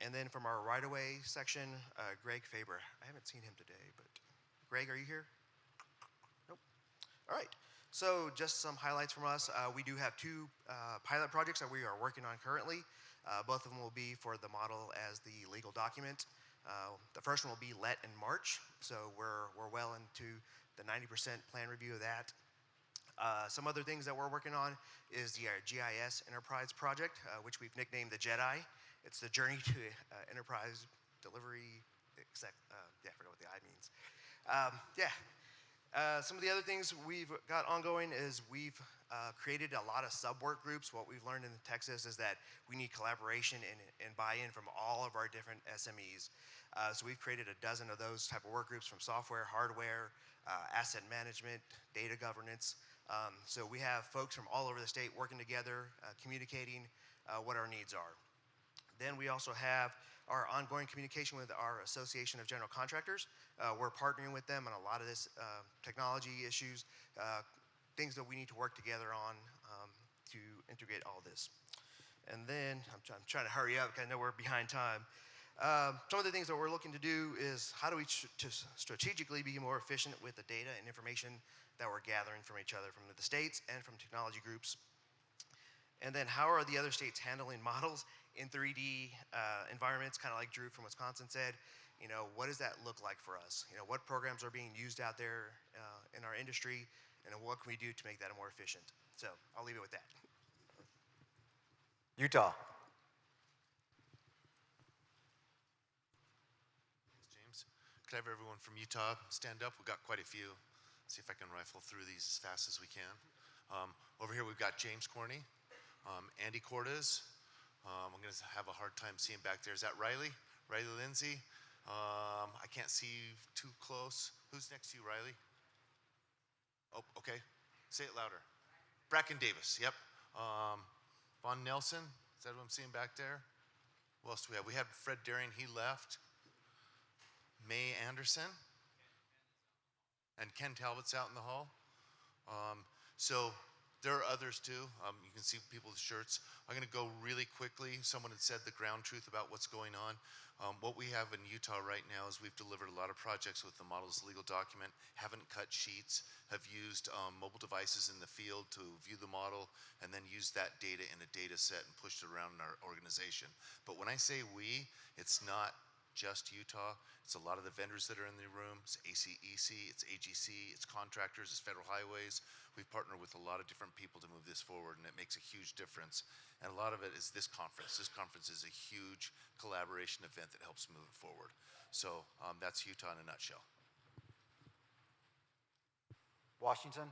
And then from our right-of-way section, Greg Faber. I haven't seen him today, but Greg, are you here? Nope. All right. So just some highlights from us. We do have two pilot projects that we are working on currently. Both of them will be for the model as the legal document. The first one will be let in March, so we're well into the 90% plan review of that. Some other things that we're working on is the GIS Enterprise project, which we've nicknamed the JEDI. It's the Journey to Enterprise Delivery. Yeah, I forgot what the I means. Some of the other things we've got ongoing is we've created a lot of sub-work groups. What we've learned in Texas is that we need collaboration and buy-in from all of our different SMEs. So we've created a dozen of those type of work groups from software, hardware, asset management, data governance. So we have folks from all over the state working together, communicating what our needs are. Then we also have our ongoing communication with our Association of General Contractors. We're partnering with them on a lot of this technology issues, things that we need to work together on to integrate all this. And then, I'm trying to hurry up because I know we're behind time. Some of the things that we're looking to do is how do we strategically be more efficient with the data and information that we're gathering from each other, from the states and from technology groups. And then how are the other states handling models in 3D environments, kind of like Drew from Wisconsin said. You know, what does that look like for us? You know, what programs are being used out there in our industry, and what can we do to make that more efficient? So I'll leave it with that. Utah. Thanks, James. Could I have everyone from Utah stand up? We've got quite a few. See if I can rifle through these as fast as we can. Over here we've got James Corney, Andy Cortez. I'm going to have a hard time seeing back there. Is that Riley? Riley Lindsay? I can't see you too close. Who's next to you, Riley? Oh, okay. Say it louder. Bracken Davis, yep. Von Nelson, is that who I'm seeing back there? Who else do we have? We had Fred Daring, he left. May Anderson. And Ken Talbot's out in the hall. So There are others too. You can see people with shirts. I'm going to go really quickly. Someone had said the ground truth about what's going on. What we have in Utah right now is we've delivered a lot of projects with the model's legal document, haven't cut sheets, have used mobile devices in the field to view the model, and then used that data in a data set and pushed it around in our organization. But when I say we, it's not just Utah. It's a lot of the vendors that are in the room. It's ACEC, it's AGC, it's contractors, it's federal highways. We've partnered with a lot of different people to move this forward, and it makes a huge difference. And a lot of it is this conference. This conference is a huge collaboration event that helps move it forward. So that's Utah in a nutshell. Washington?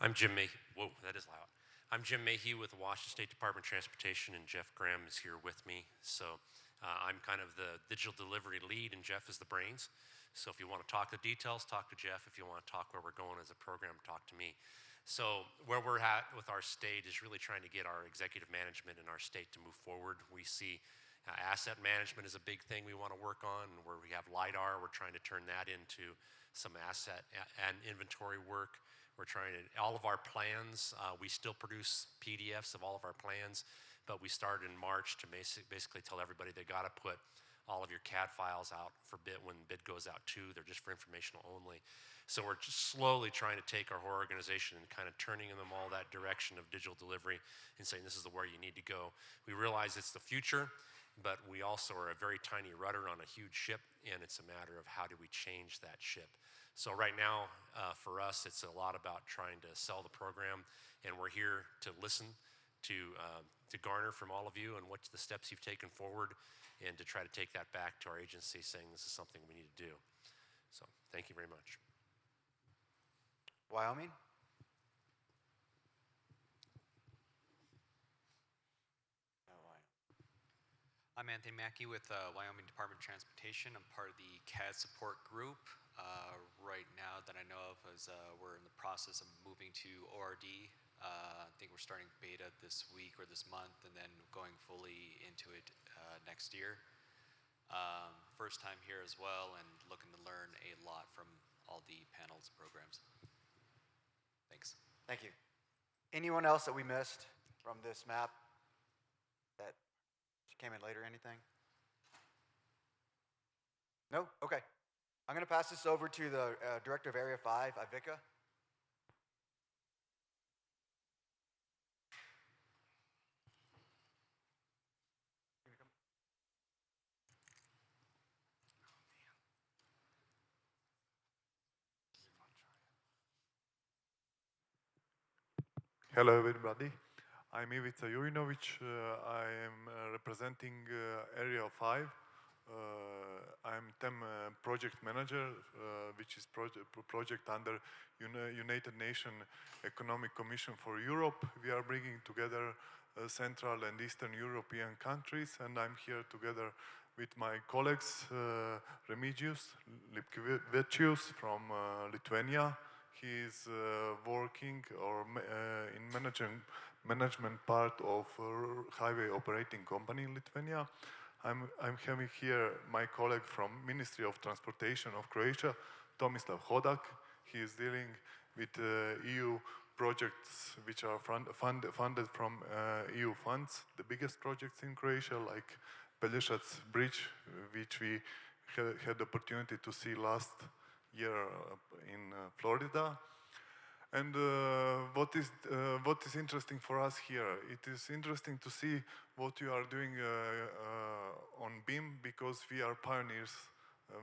I'm Jim Mayhew. Whoa, that is loud. I'm Jim Mayhew with the Washington State Department of Transportation, and Jeff Graham is here with me. So I'm kind of the digital delivery lead, and Jeff is the brains. So if you want to talk the details, talk to Jeff. If you want to talk where we're going as a program, talk to me. So where we're at with our state is really trying to get our executive management in our state to move forward. We see asset management is a big thing we want to work on. Where we have LiDAR, we're trying to turn that into some asset and inventory work. We're trying to, all of our plans, we still produce PDFs of all of our plans, but we started in March to basically tell everybody they got to put all of your CAD files out for bid when bid goes out too. They're just for informational only. So we're just slowly trying to take our whole organization and kind of turning them all that direction of digital delivery and saying this is the where you need to go. We realize it's the future, but we also are a very tiny rudder on a huge ship, and it's a matter of how do we change that ship. So right now, for us, it's a lot about trying to sell the program, and we're here to listen, to garner from all of you and what's the steps you've taken forward, and to try to take that back to our agency saying this is something we need to do. So thank you very much. Wyoming? I'm Anthony Mackey with Wyoming Department of Transportation. I'm part of the CAD support group. Right now that I know of is we're in the process of moving to ORD. I think we're starting beta this week or this month and then going fully into it next year. First time here as well and looking to learn a lot from all the panels programs. Thanks. Thank you. Anyone else that we missed from this map that came in later, anything? No? Okay. I'm going to pass this over to the Director of Area 5, Ivika. Hello, everybody. I'm Ivica Jurinovic. I am representing Area 5. I'm TEM project manager, which is project under United Nations Economic Commission for Europe. We are bringing together Central and Eastern European countries, and I'm here together with my colleagues, Remigius Lipkevicius from Lithuania. He is working in management part of highway operating company in Lithuania. I'm having here my colleague from Ministry of Transportation of Croatia, Tomislav Hodak. He is dealing with EU projects which are funded from EU funds. The biggest projects in Croatia, like Pelješac Bridge, which we had the opportunity to see last year in Florida. And what is interesting for us here, it is interesting to see what you are doing on BIM, because we are pioneers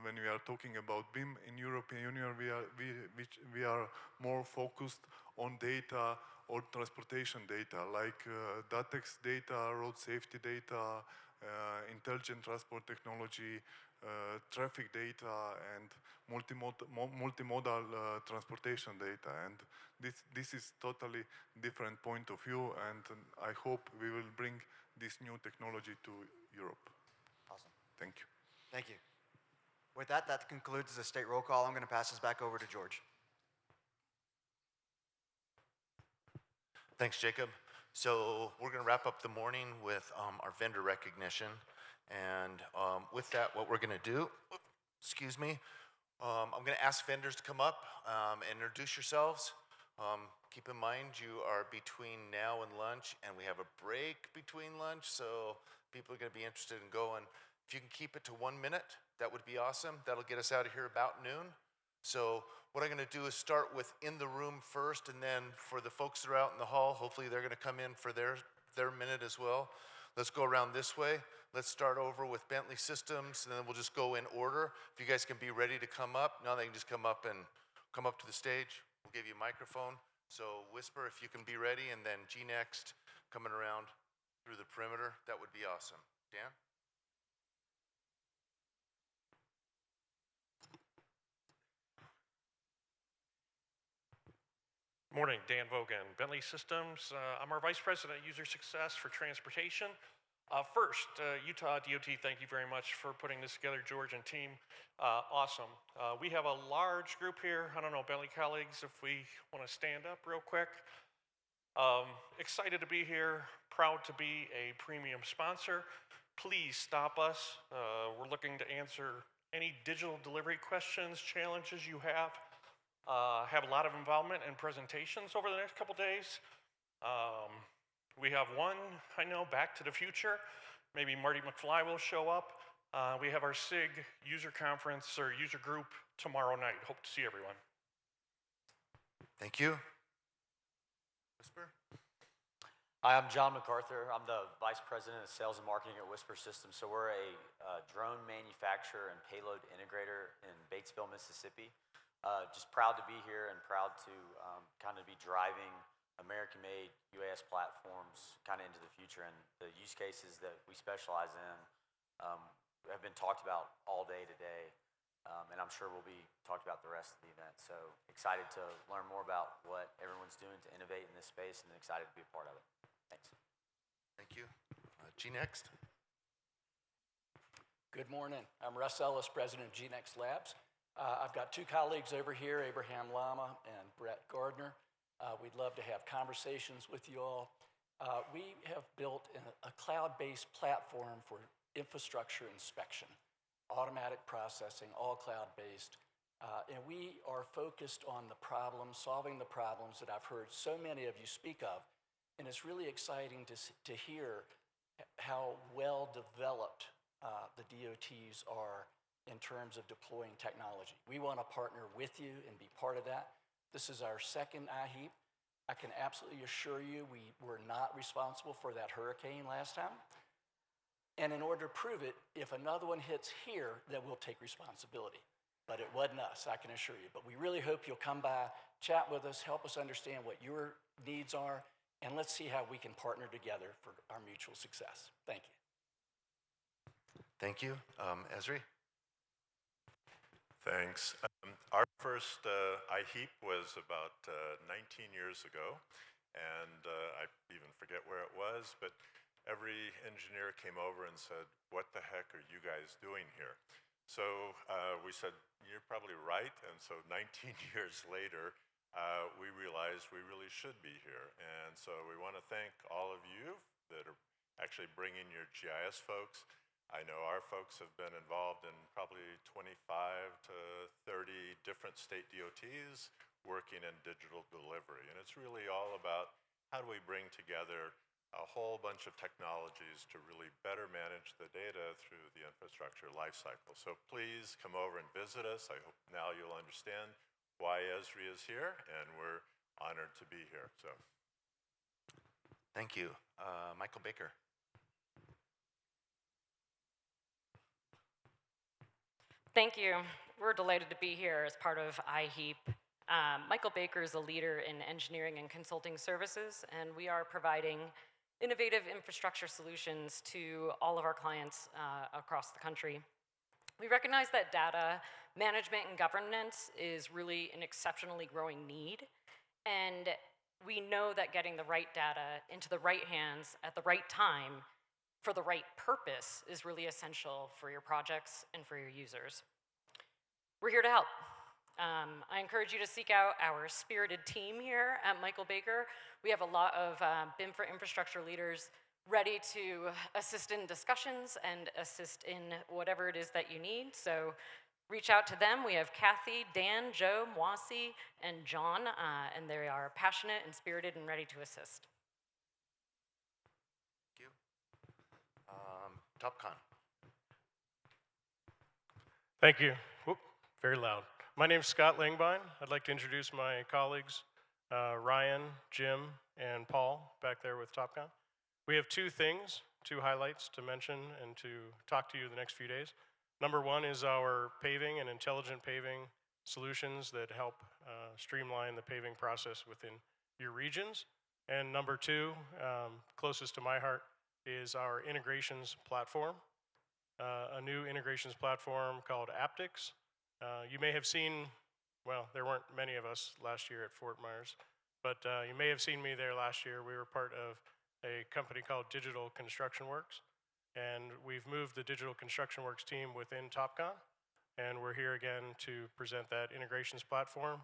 when we are talking about BIM. In European Union, we are more focused on data or transportation data, like DATEX data, road safety data, intelligent transport technology, traffic data, and multimodal transportation data. And this is totally different point of view, and I hope we will bring this new technology to Europe. Awesome. Thank you. Thank you. With that, that concludes the state roll call. I'm going to pass this back over to George. Thanks, Jacob. So we're going to wrap up the morning with our vendor recognition. And with that, what we're going to do, excuse me, I'm going to ask vendors to come up and introduce yourselves. Keep in mind you are between now and lunch, and we have a break between lunch, so people are going to be interested in going. If you can keep it to 1 minute, that would be awesome. That'll get us out of here about noon. So what I'm going to do is start with in the room first, and then for the folks that are out in the hall, hopefully they're going to come in for their minute as well. Let's go around this way. Let's start over with Bentley Systems, and then we'll just go in order. If you guys can be ready to come up, now they can just come up to the stage. We'll give you a microphone. So Whisper, if you can be ready, and then G next coming around through the perimeter, that would be awesome. Dan? Morning, Dan Vogan, Bentley Systems. I'm our Vice President of User Success for Transportation. First, Utah DOT, thank you very much for putting this together, George and team. Awesome. We have a large group here. I don't know, Bentley colleagues, if we want to stand up real quick. Excited to be here, proud to be a premium sponsor. Please stop us. We're looking to answer any digital delivery questions, challenges you have. Have a lot of involvement in presentations over the next couple days. We have one, I know, Back to the Future. Maybe Marty McFly will show up. We have our SIG user conference or user group tomorrow night. Hope to see everyone. Thank you. Whisper? Hi, I'm John MacArthur. I'm the Vice President of Sales and Marketing at Whisper Systems. So we're a drone manufacturer and payload integrator in Batesville, Mississippi. Just proud to be here and proud to kind of be driving American-made UAS platforms kind of into the future. And the use cases that we specialize in have been talked about all day today, and I'm sure will be talked about the rest of the event. So excited to learn more about what everyone's doing to innovate in this space, and excited to be a part of it. Thanks. Thank you. G next. Good morning. I'm Russ Ellis, President of GNext Labs. I've got two colleagues over here, Abraham Lama and Brett Gardner. We'd love to have conversations with you all. We have built a cloud-based platform for infrastructure inspection, automatic processing, all cloud-based. And we are focused on the problems, solving the problems that I've heard so many of you speak of. And it's really exciting to hear how well developed the DOTs are in terms of deploying technology. We want to partner with you and be part of that. This is our second IHEEP. I can absolutely assure you we were not responsible for that hurricane last time. And in order to prove it, if another one hits here, then we'll take responsibility. But it wasn't us, I can assure you. But we really hope you'll come by, chat with us, help us understand what your needs are, and let's see how we can partner together for our mutual success. Thank you. Thank you. Esri? Thanks. Our first IHEEP was about 19 years ago, and I even forget where it was, but every engineer came over and said, "What the heck are you guys doing here?" So we said, "You're probably right," and so 19 years later, we realized we really should be here. And so we want to thank all of you that are actually bringing your GIS folks. I know our folks have been involved in probably 25 to 30 different state DOTs working in digital delivery. And it's really all about how do we bring together a whole bunch of technologies to really better manage the data through the infrastructure lifecycle. So please come over and visit us. I hope now you'll understand why Esri is here, and we're honored to be here. So, thank you. Michael Baker. Thank you. We're delighted to be here as part of IHEEP. Michael Baker is a leader in engineering and consulting services, and we are providing innovative infrastructure solutions to all of our clients across the country. We recognize that data management and governance is really an exceptionally growing need, and we know that getting the right data into the right hands at the right time for the right purpose is really essential for your projects and for your users. We're here to help. I encourage you to seek out our spirited team here at Michael Baker. We have a lot of BIM for infrastructure leaders ready to assist in discussions and assist in whatever it is that you need. So reach out to them. We have Kathy, Dan, Joe, Mwasi, and John, and they are passionate and spirited and ready to assist. Thank you. TopCon. Thank you. Whoop, very loud. My name's Scott Langbine. I'd like to introduce my colleagues, Ryan, Jim, and Paul back there with TopCon. We have two highlights to mention and to talk to you the next few days. Number one is our paving and intelligent paving solutions that help streamline the paving process within your regions. And number two, closest to my heart, is our integrations platform, a new integrations platform called Aptix. You may have seen, well, there weren't many of us last year at Fort Myers, but you may have seen me there last year. We were part of a company called Digital Construction Works, and we've moved the Digital Construction Works team within TopCon, and we're here again to present that integrations platform,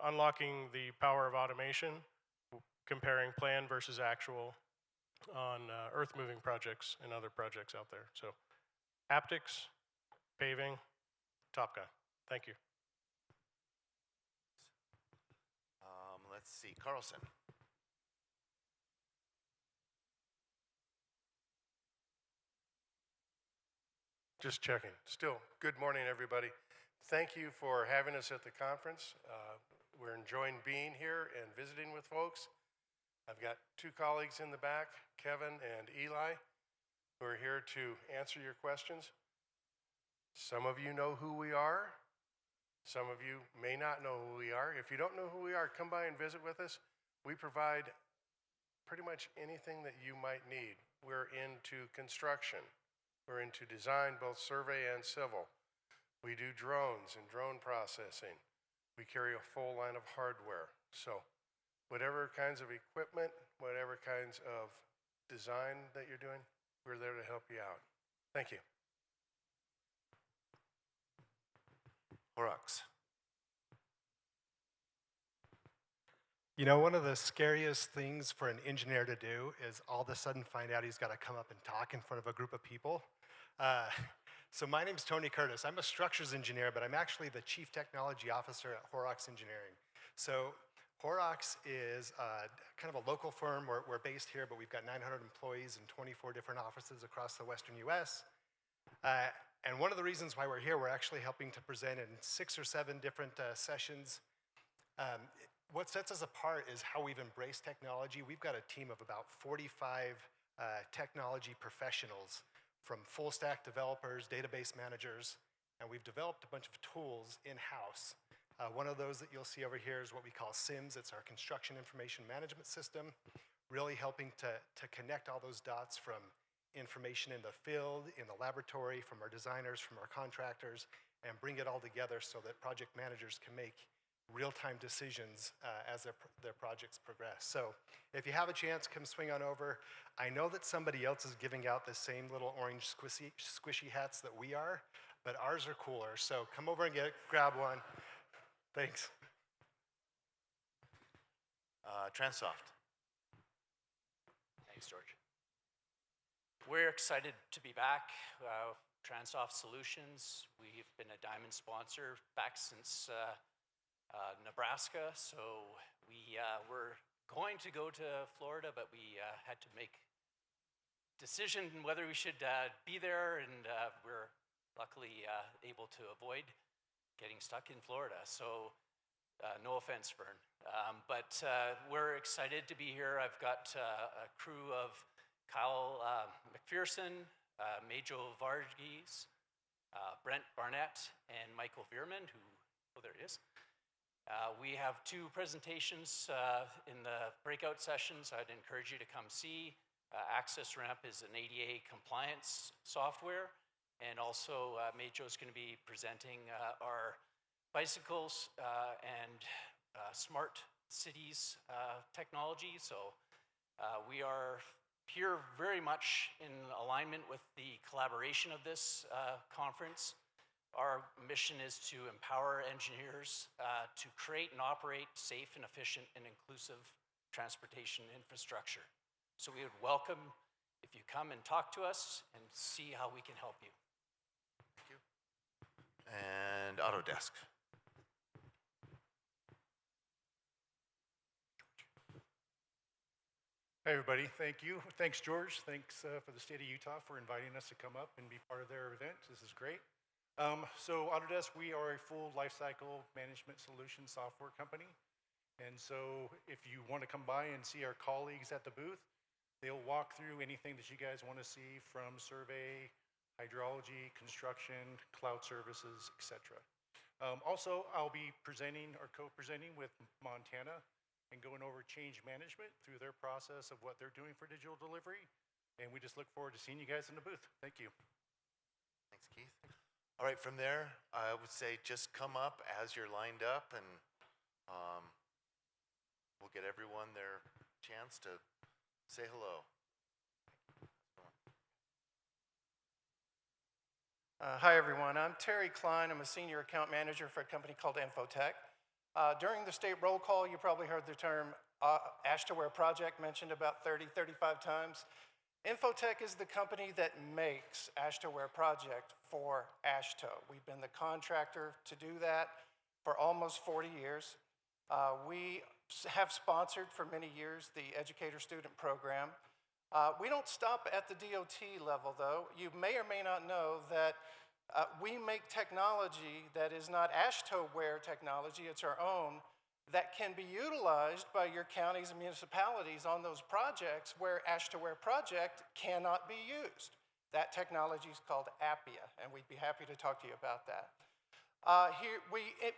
unlocking the power of automation, comparing plan versus actual on earth-moving projects and other projects out there. So Aptix, paving, TopCon. Thank you. Let's see, Carlson. Just checking. Still, good morning, everybody. Thank you for having us at the conference. We're enjoying being here and visiting with folks. I've got two colleagues in the back, Kevin and Eli, who are here to answer your questions. Some of you know who we are. Some of you may not know who we are. If you don't know who we are, come by and visit with us. We provide pretty much anything that you might need. We're into construction. We're into design, both survey and civil. We do drones and drone processing. We carry a full line of hardware. So whatever kinds of equipment, whatever kinds of design that you're doing, we're there to help you out. Thank you. Horrocks. You know, one of the scariest things for an engineer to do is all of a sudden find out he's got to come up and talk in front of a group of people. So my name's Tony Curtis. I'm a structures engineer, but I'm actually the Chief Technology Officer at Horrocks Engineering. So Horrocks is kind of a local firm. We're based here, but we've got 900 employees in 24 different offices across the Western US. And one of the reasons why we're here, we're actually helping to present in 6 or 7 different sessions. What sets us apart is how we've embraced technology. We've got a team of about 45 technology professionals, from full stack developers, database managers, and we've developed a bunch of tools in-house. One of those that you'll see over here is what we call SIMS. It's our Construction Information Management System, really helping to connect all those dots from information in the field, in the laboratory, from our designers, from our contractors, and bring it all together so that project managers can make real-time decisions as their projects progress. So if you have a chance, come swing on over. I know that somebody else is giving out the same little orange squishy hats that we are, but ours are cooler. So come over and grab one. Thanks. Transoft. Thanks, George. We're excited to be back. Transoft Solutions, we've been a Diamond sponsor back since Nebraska, so we were going to go to Florida, but we had to make decision whether we should be there, and we're luckily able to avoid getting stuck in Florida. So no offense, Vern. But we're excited to be here. I've got a crew of Kyle McPherson, Majo Varghese, Brent Barnett, and Michael Veerman, who, oh, there he is. We have 2 presentations in the breakout sessions I'd encourage you to come see. Access Ramp is an ADA compliance software, and also Majo's going to be presenting our bicycles and smart cities technology. So we are here very much in alignment with the collaboration of this conference. Our mission is to empower engineers to create and operate safe and efficient and inclusive transportation infrastructure. So we would welcome if you come and talk to us and see how we can help you. And Autodesk. Hi, everybody. Thank you. Thanks, George. Thanks for the state of Utah for inviting us to come up and be part of their event. This is great. So Autodesk, we are a full lifecycle management solution software company. And so if you want to come by and see our colleagues at the booth, they'll walk through anything that you guys want to see from survey, hydrology, construction, cloud services, etc. Also, I'll be presenting or co-presenting with Montana and going over change management through their process of what they're doing for digital delivery. And we just look forward to seeing you guys in the booth. Thank you. Thanks, Keith. All right, from there, I would say just come up as you're lined up, and we'll get everyone their chance to say hello. Hi, everyone. I'm Terry Klein. I'm a senior account manager for a company called Infotech. During the state roll call, you probably heard the term Ash-to-Ware project mentioned about 30, 35 times. Infotech is the company that makes Ash-to-Ware project for AASHTO. We've been the contractor to do that for almost 40 years. We have sponsored for many years the Educator Student Program. We don't stop at the DOT level, though. You may or may not know that we make technology that is not Ash-to-Ware technology, it's our own, that can be utilized by your counties and municipalities on those projects where Ash-to-Ware project cannot be used. That technology is called Appia, and we'd be happy to talk to you about that.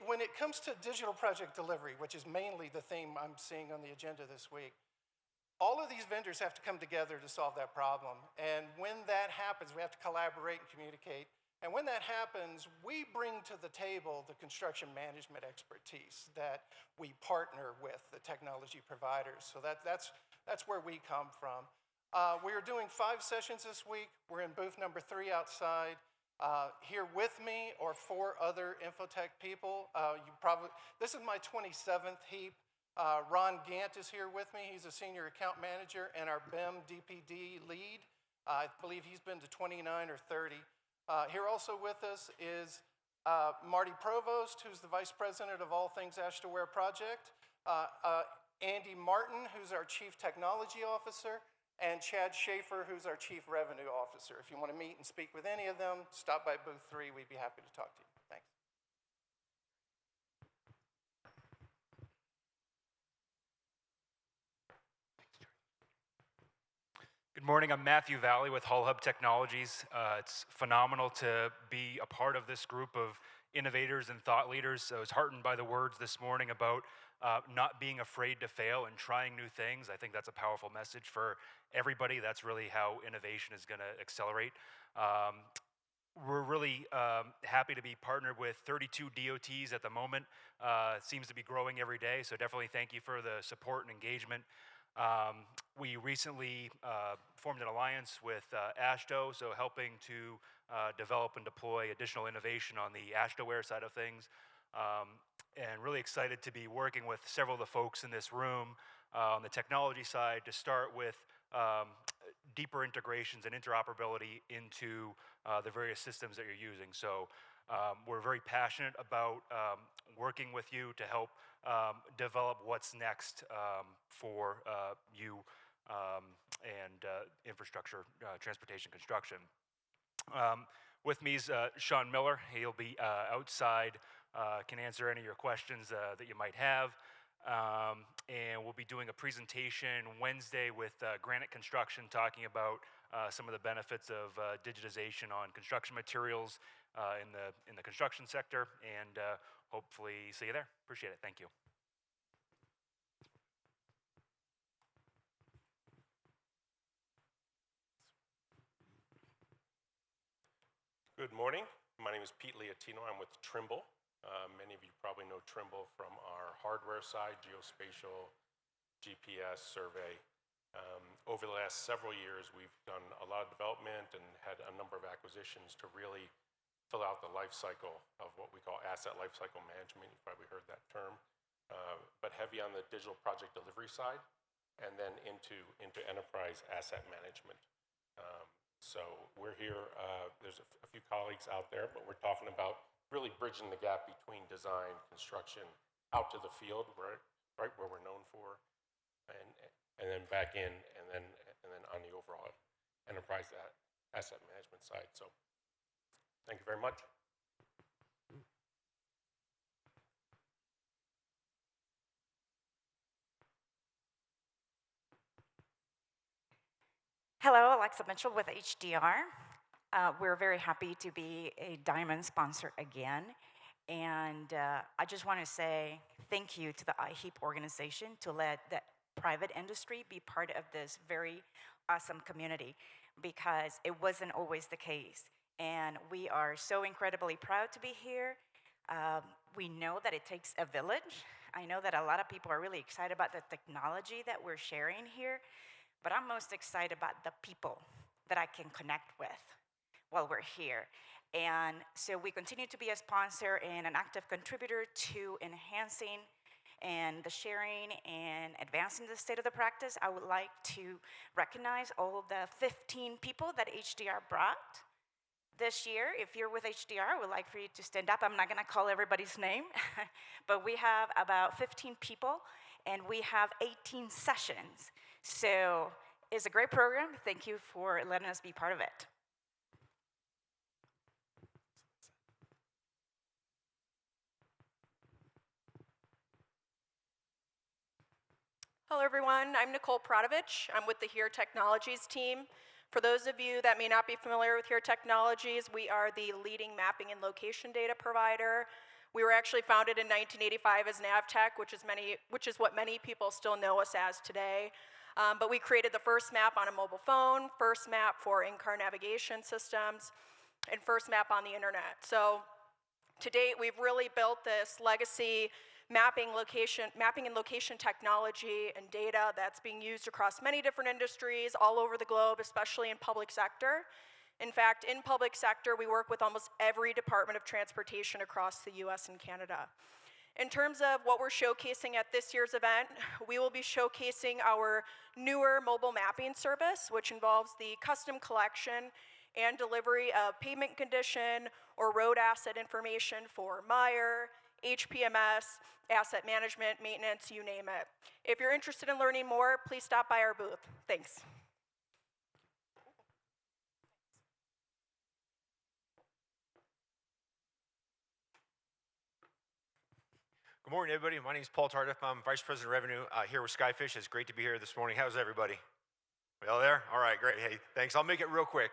When it comes to digital project delivery, which is mainly the theme I'm seeing on the agenda this week, all of these vendors have to come together to solve that problem. And when that happens, we have to collaborate and communicate. And when that happens, we bring to the table the construction management expertise that we partner with the technology providers. So that's where we come from. We are doing 5 sessions this week. We're in booth number 3 outside. Here with me are 4 other Infotech people. This is my 27th HEEP. Ron Gant is here with me. He's a senior account manager and our BIM DPD lead. I believe he's been to 29 or 30. Here also with us is Marty Provost, who's the vice president of all things Ash-to-Ware project. Andy Martin, who's our chief technology officer. And Chad Schaefer, who's our chief revenue officer. If you want to meet and speak with any of them, stop by booth 3. We'd be happy to talk to you. Thanks. Good morning, I'm Matthew Valley with Hull Hub Technologies. It's phenomenal to be a part of this group of innovators and thought leaders. I was heartened by the words this morning about not being afraid to fail and trying new things. I think that's a powerful message for everybody. That's really how innovation is going to accelerate. We're really happy to be partnered with 32 DOTs at the moment. It seems to be growing every day, so definitely thank you for the support and engagement. We recently formed an alliance with AASHTO, so helping to develop and deploy additional innovation on the Ash-to-Ware side of things. And really excited to be working with several of the folks in this room on the technology side to start with deeper integrations and interoperability into the various systems that you're using. So we're very passionate about working with you to help develop what's next for you and infrastructure, transportation, construction. With me is Sean Miller. He'll be outside, can answer any of your questions that you might have. And we'll be doing a presentation Wednesday with Granite Construction talking about some of the benefits of digitization on construction materials in the construction sector, and hopefully see you there. Appreciate it. Thank you. Good morning. My name is Pete Leotino. I'm with Trimble. Many of you probably know Trimble from our hardware side, geospatial, GPS, survey. Over the last several years, we've done a lot of development and had a number of acquisitions to really fill out the life cycle of what we call asset life cycle management. You've probably heard that term, but heavy on the digital project delivery side. and then into enterprise asset management. So we're here, there's a few colleagues out there, but we're talking about really bridging the gap between design, construction, out to the field, right where we're known for, and then back in, and then on the overall enterprise asset management side. So thank you very much. Hello, Alexa Mitchell with HDR. We're very happy to be a Diamond sponsor again. And I just want to say thank you to the IHEEP organization to let the private industry be part of this very awesome community, because it wasn't always the case. And we are so incredibly proud to be here. We know that it takes a village. I know that a lot of people are really excited about the technology that we're sharing here, but I'm most excited about the people that I can connect with while we're here. And so we continue to be a sponsor and an active contributor to enhancing and the sharing and advancing the state of the practice. I would like to recognize all of the 15 people that HDR brought this year. If you're with HDR, I would like for you to stand up. I'm not gonna call everybody's name, but we have about 15 people and we have 18 sessions. So it's a great program. Thank you for letting us be part of it. Hello, everyone. I'm Nicole Pradovich. I'm with the HERE Technologies team. For those of you that may not be familiar with HERE Technologies, we are the leading mapping and location data provider. We were actually founded in 1985 as Navtech, which is what many people still know us as today. But we created the first map on a mobile phone, first map for in-car navigation systems, and first map on the internet. So to date, we've really built this legacy mapping and location technology and data that's being used across many different industries all over the globe, especially in public sector. In fact, in public sector, we work with almost every department of transportation across the US and Canada. In terms of what we're showcasing at this year's event, we will be showcasing our newer mobile mapping service, which involves the custom collection and delivery of pavement condition or road asset information for Meyer, HPMS, asset management, maintenance, you name it. If you're interested in learning more, please stop by our booth. Thanks. Good morning, everybody. My name is Paul Tardif. I'm Vice President of Revenue here with Skyfish. It's great to be here this morning. How's everybody? We all there? All right, great. Hey, thanks. I'll make it real quick.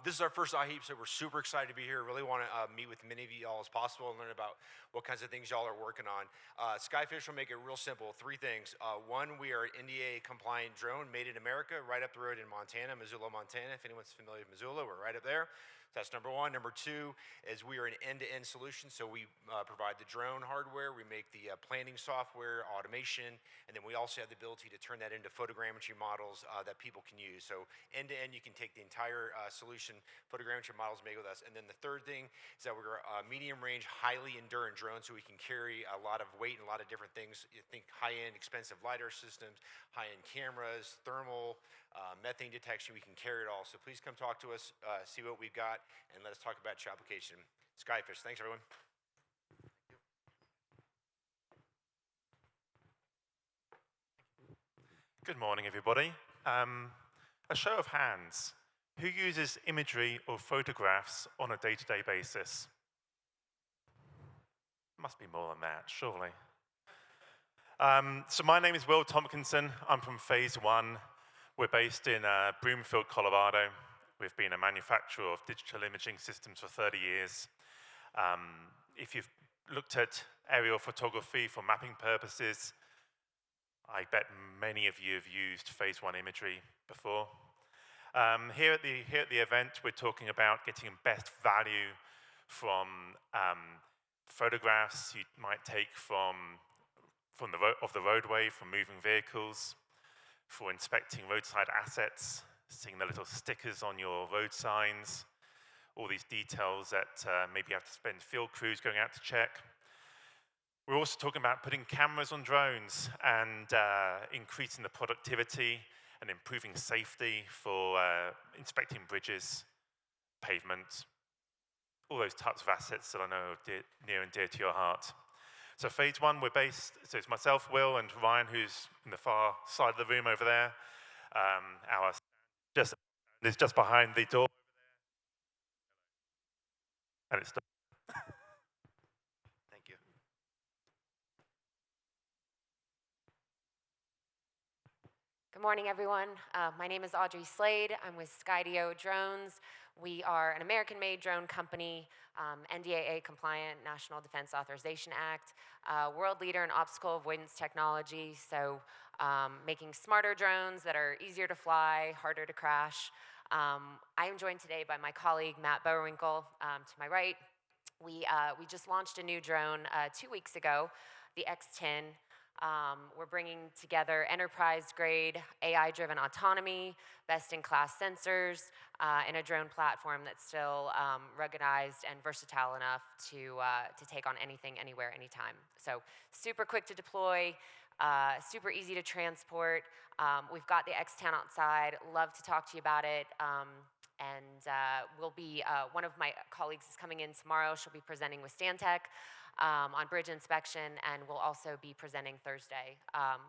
This is our first IHEEP, so we're super excited to be here. Really want to meet with many of you all as possible and learn about what kinds of things y'all are working on. Skyfish will make it real simple. 3 things. One, we are an NDA-compliant drone made in America, right up the road in Montana, Missoula, Montana. If anyone's familiar with Missoula, we're right up there. That's number one. Number 2 is we are an end-to-end solution, so we provide the drone hardware, we make the planning software, automation, and then we also have the ability to turn that into photogrammetry models that people can use. So end-to-end, you can take the entire solution, photogrammetry models made with us. And then the third thing is that we're a medium-range, highly endurant drone, so we can carry a lot of weight and a lot of different things. You think high-end, expensive LiDAR systems, high-end cameras, thermal, methane detection, we can carry it all. So please come talk to us, see what we've got, and let us talk about your application. Skyfish, thanks everyone. Good morning, everybody. A show of hands. Who uses imagery or photographs on a day-to-day basis? Must be more than that, surely. So my name is Will Tompkinson. I'm from Phase 1. We're based in Broomfield, Colorado. We've been a manufacturer of digital imaging systems for 30 years. If you've looked at aerial photography for mapping purposes, I bet many of you have used Phase 1 imagery before. Here at the event, we're talking about getting best value from photographs you might take of the roadway, from moving vehicles, for inspecting roadside assets, seeing the little stickers on your road signs, all these details that maybe you have to spend field crews going out to check. We're also talking about putting cameras on drones and increasing the productivity and improving safety for inspecting bridges, pavements, all those types of assets that I know are near and dear to your heart. So phase one, we're based, so it's myself, Will, and Ryan, who's in the far side of the room over there. Our is just behind the door. And it's Thank you. Good morning, everyone. My name is Audrey Slade. I'm with Skydio Drones. We are an American-made drone company, NDAA compliant, National Defense Authorization Act, world leader in obstacle avoidance technology, so making smarter drones that are easier to fly, harder to crash. I am joined today by my colleague, Matt Bowerwinkle, to my right. We just launched a new drone 2 weeks ago, the X10. We're bringing together enterprise-grade, AI-driven autonomy, best-in-class sensors, and a drone platform that's still ruggedized and versatile enough to take on anything, anywhere, anytime. So super quick to deploy, super easy to transport. We've got the X10 outside. Love to talk to you about it. We'll be, one of my colleagues is coming in tomorrow. She'll be presenting with Stantec on bridge inspection, and we'll also be presenting Thursday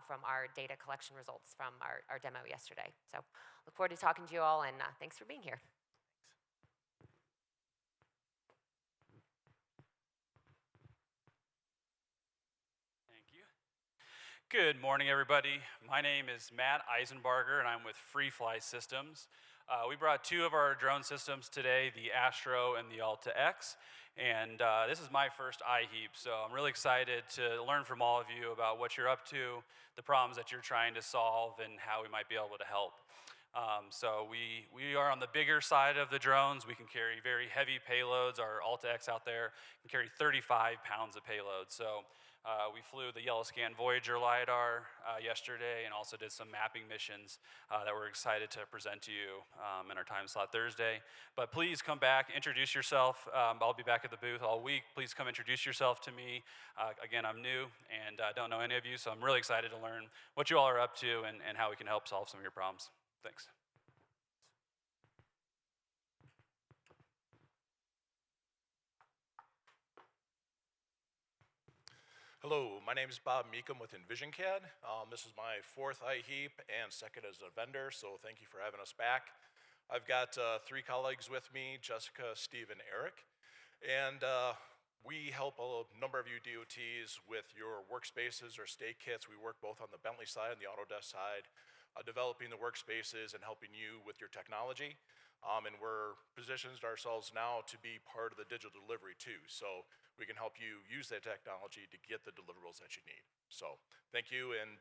from our data collection results from our demo yesterday. So look forward to talking to you all, and thanks for being here. Thank you. Good morning, everybody. My name is Matt Eisenbarger, and I'm with Free Fly Systems. We brought two of our drone systems today, the Astro and the Alta X, and this is my first IHEEP, so I'm really excited to learn from all of you about what you're up to, the problems that you're trying to solve, and how we might be able to help. So we are on the bigger side of the drones. We can carry very heavy payloads. Our Alta X out there can carry 35 pounds of payload. So we flew the Yellow Scan Voyager LiDAR yesterday and also did some mapping missions that we're excited to present to you in our time slot Thursday. But please come back, introduce yourself. I'll be back at the booth all week. Please come introduce yourself to me. Again, I'm new and I don't know any of you, so I'm really excited to learn what you all are up to and how we can help solve some of your problems. Thanks. Hello, my name is Bob Meekum with EnvisionCAD. This is my fourth IHEEP and second as a vendor, so thank you for having us back. I've got three colleagues with me, Jessica, Steve, and Eric. And we help a number of you DOTs with your workspaces or state kits. We work both on the Bentley side and the Autodesk side, developing the workspaces and helping you with your technology. And we're positioned ourselves now to be part of the digital delivery too. So we can help you use that technology to get the deliverables that you need. So thank you, and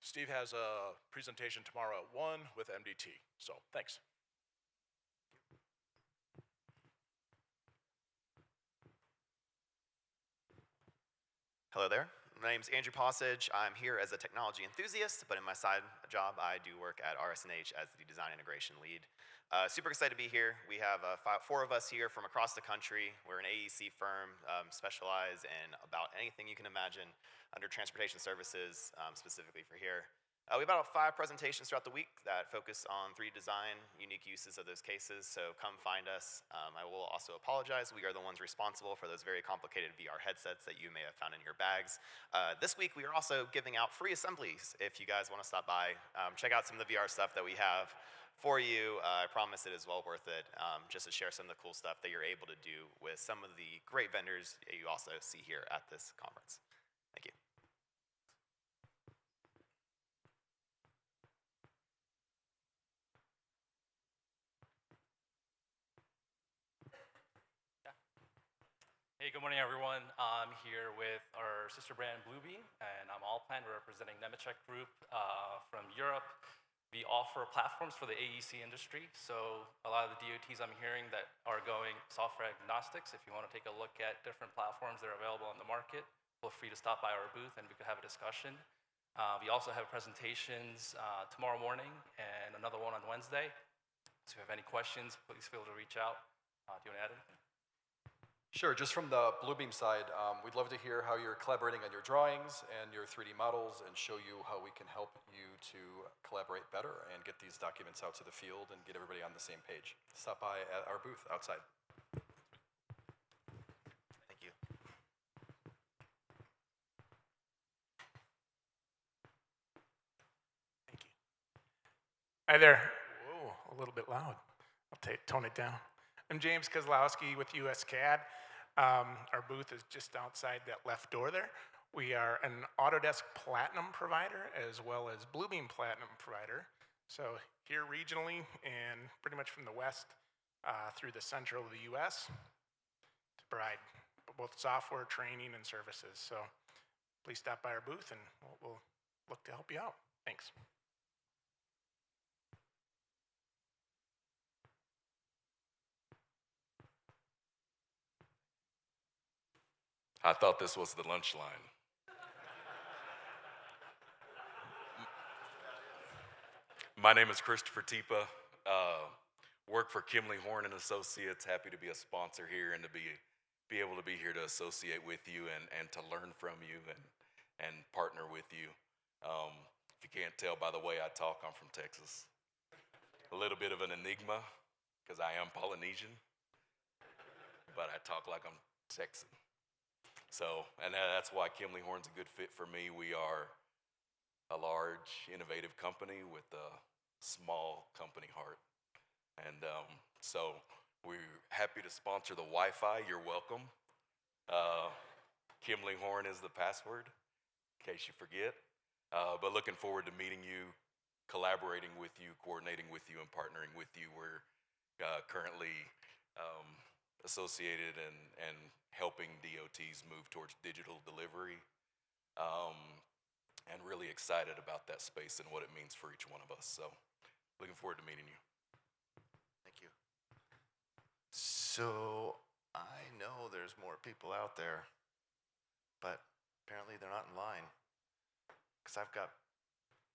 Steve has a presentation tomorrow at 1 with MDT. So thanks. Hello there. My name's Andrew Passage. I'm here as a technology enthusiast, but in my side job, I do work at RS&H as the design integration lead. Super excited to be here. We have four of us here from across the country. We're an AEC firm, specialize in about anything you can imagine under transportation services, specifically for here. We have about 5 presentations throughout the week that focus on 3D design, unique uses of those cases, so come find us. I will also apologize. We are the ones responsible for those very complicated VR headsets that you may have found in your bags. This week, we are also giving out free assemblies if you guys want to stop by. Check out some of the VR stuff that we have for you. I promise it is well worth it, just to share some of the cool stuff that you're able to do with some of the great vendors that you also see here at this conference. Thank you. Hey, good morning, everyone. I'm here with our sister brand Bluebeam, and I'm Alpine representing Nemetschek Group from Europe. We offer platforms for the AEC industry, so a lot of the DOTs I'm hearing that are going software agnostics. If you want to take a look at different platforms that are available on the market, feel free to stop by our booth and we could have a discussion. We also have presentations tomorrow morning and another one on Wednesday. So if you have any questions, please feel free to reach out. Do you want to add anything? Sure, just from the Bluebeam side, we'd love to hear how you're collaborating on your drawings and your 3D models and show you how we can help you to collaborate better and get these documents out to the field and get everybody on the same page. Stop by at our booth outside. Thank you. Hi there. Whoa, a little bit loud. I'll tone it down. I'm James Kozlowski with US CAD. Our booth is just outside that left door there. We are an Autodesk Platinum provider as well as Bluebeam Platinum provider. So here regionally and pretty much from the west through the central of the US to provide both software, training, and services. So please stop by our booth and we'll look to help you out. Thanks. I thought this was the lunch line. My name is Christopher Tipa. Work for Kimley Horn and Associates. Happy to be a sponsor here and to be able to be here to associate with you and to learn from you and partner with you. If you can't tell by the way I talk, I'm from Texas. A little bit of an enigma because I am Polynesian, but I talk like I'm Texan. So, and that's why Kimley Horn's a good fit for me. We are a large, innovative company with a small company heart. And so we're happy to sponsor the Wi-Fi. You're welcome. Kimley Horn is the password, in case you forget. But looking forward to meeting you, collaborating with you, coordinating with you, and partnering with you. We're currently associated and helping DOTs move towards digital delivery, and really excited about that space and what it means for each one of us. So looking forward to meeting you. Thank you. So I know there's more people out there, but apparently they're not in line because I've got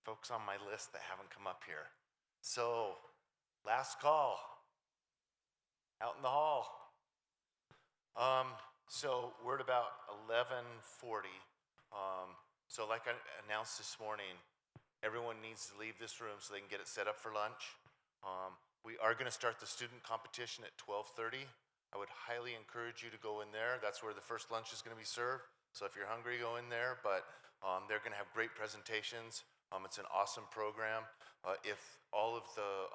folks on my list that haven't come up here. So last call, out in the hall. So we're at about 11:40. So like I announced this morning, everyone needs to leave this room so they can get it set up for lunch. We are going to start the student competition at 12:30. I would highly encourage you to go in there. That's where the first lunch is going to be served. So if you're hungry, go in there. But they're going to have great presentations. It's an awesome program. If all of the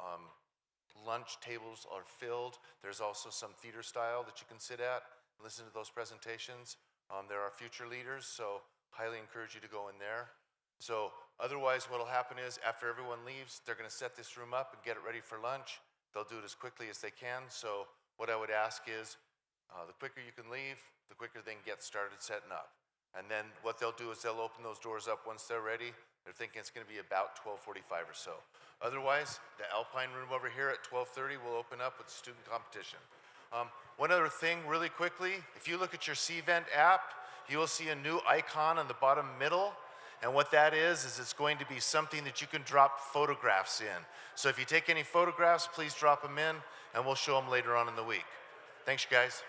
lunch tables are filled, there's also some theater style that you can sit at and listen to those presentations. There are future leaders, so highly encourage you to go in there. So otherwise what will happen is after everyone leaves, they're going to set this room up and get it ready for lunch. They'll do it as quickly as they can. So what I would ask is the quicker you can leave, the quicker they can get started setting up. And then what they'll do is they'll open those doors up once they're ready. They're thinking it's going to be about 12:45 or so. Otherwise, the Alpine room over here at 12:30 will open up with student competition. One other thing really quickly, if you look at your CVent app, you will see a new icon on the bottom middle. And what that is it's going to be something that you can drop photographs in. So if you take any photographs, please drop them in and we'll show them later on in the week. Thanks, you guys.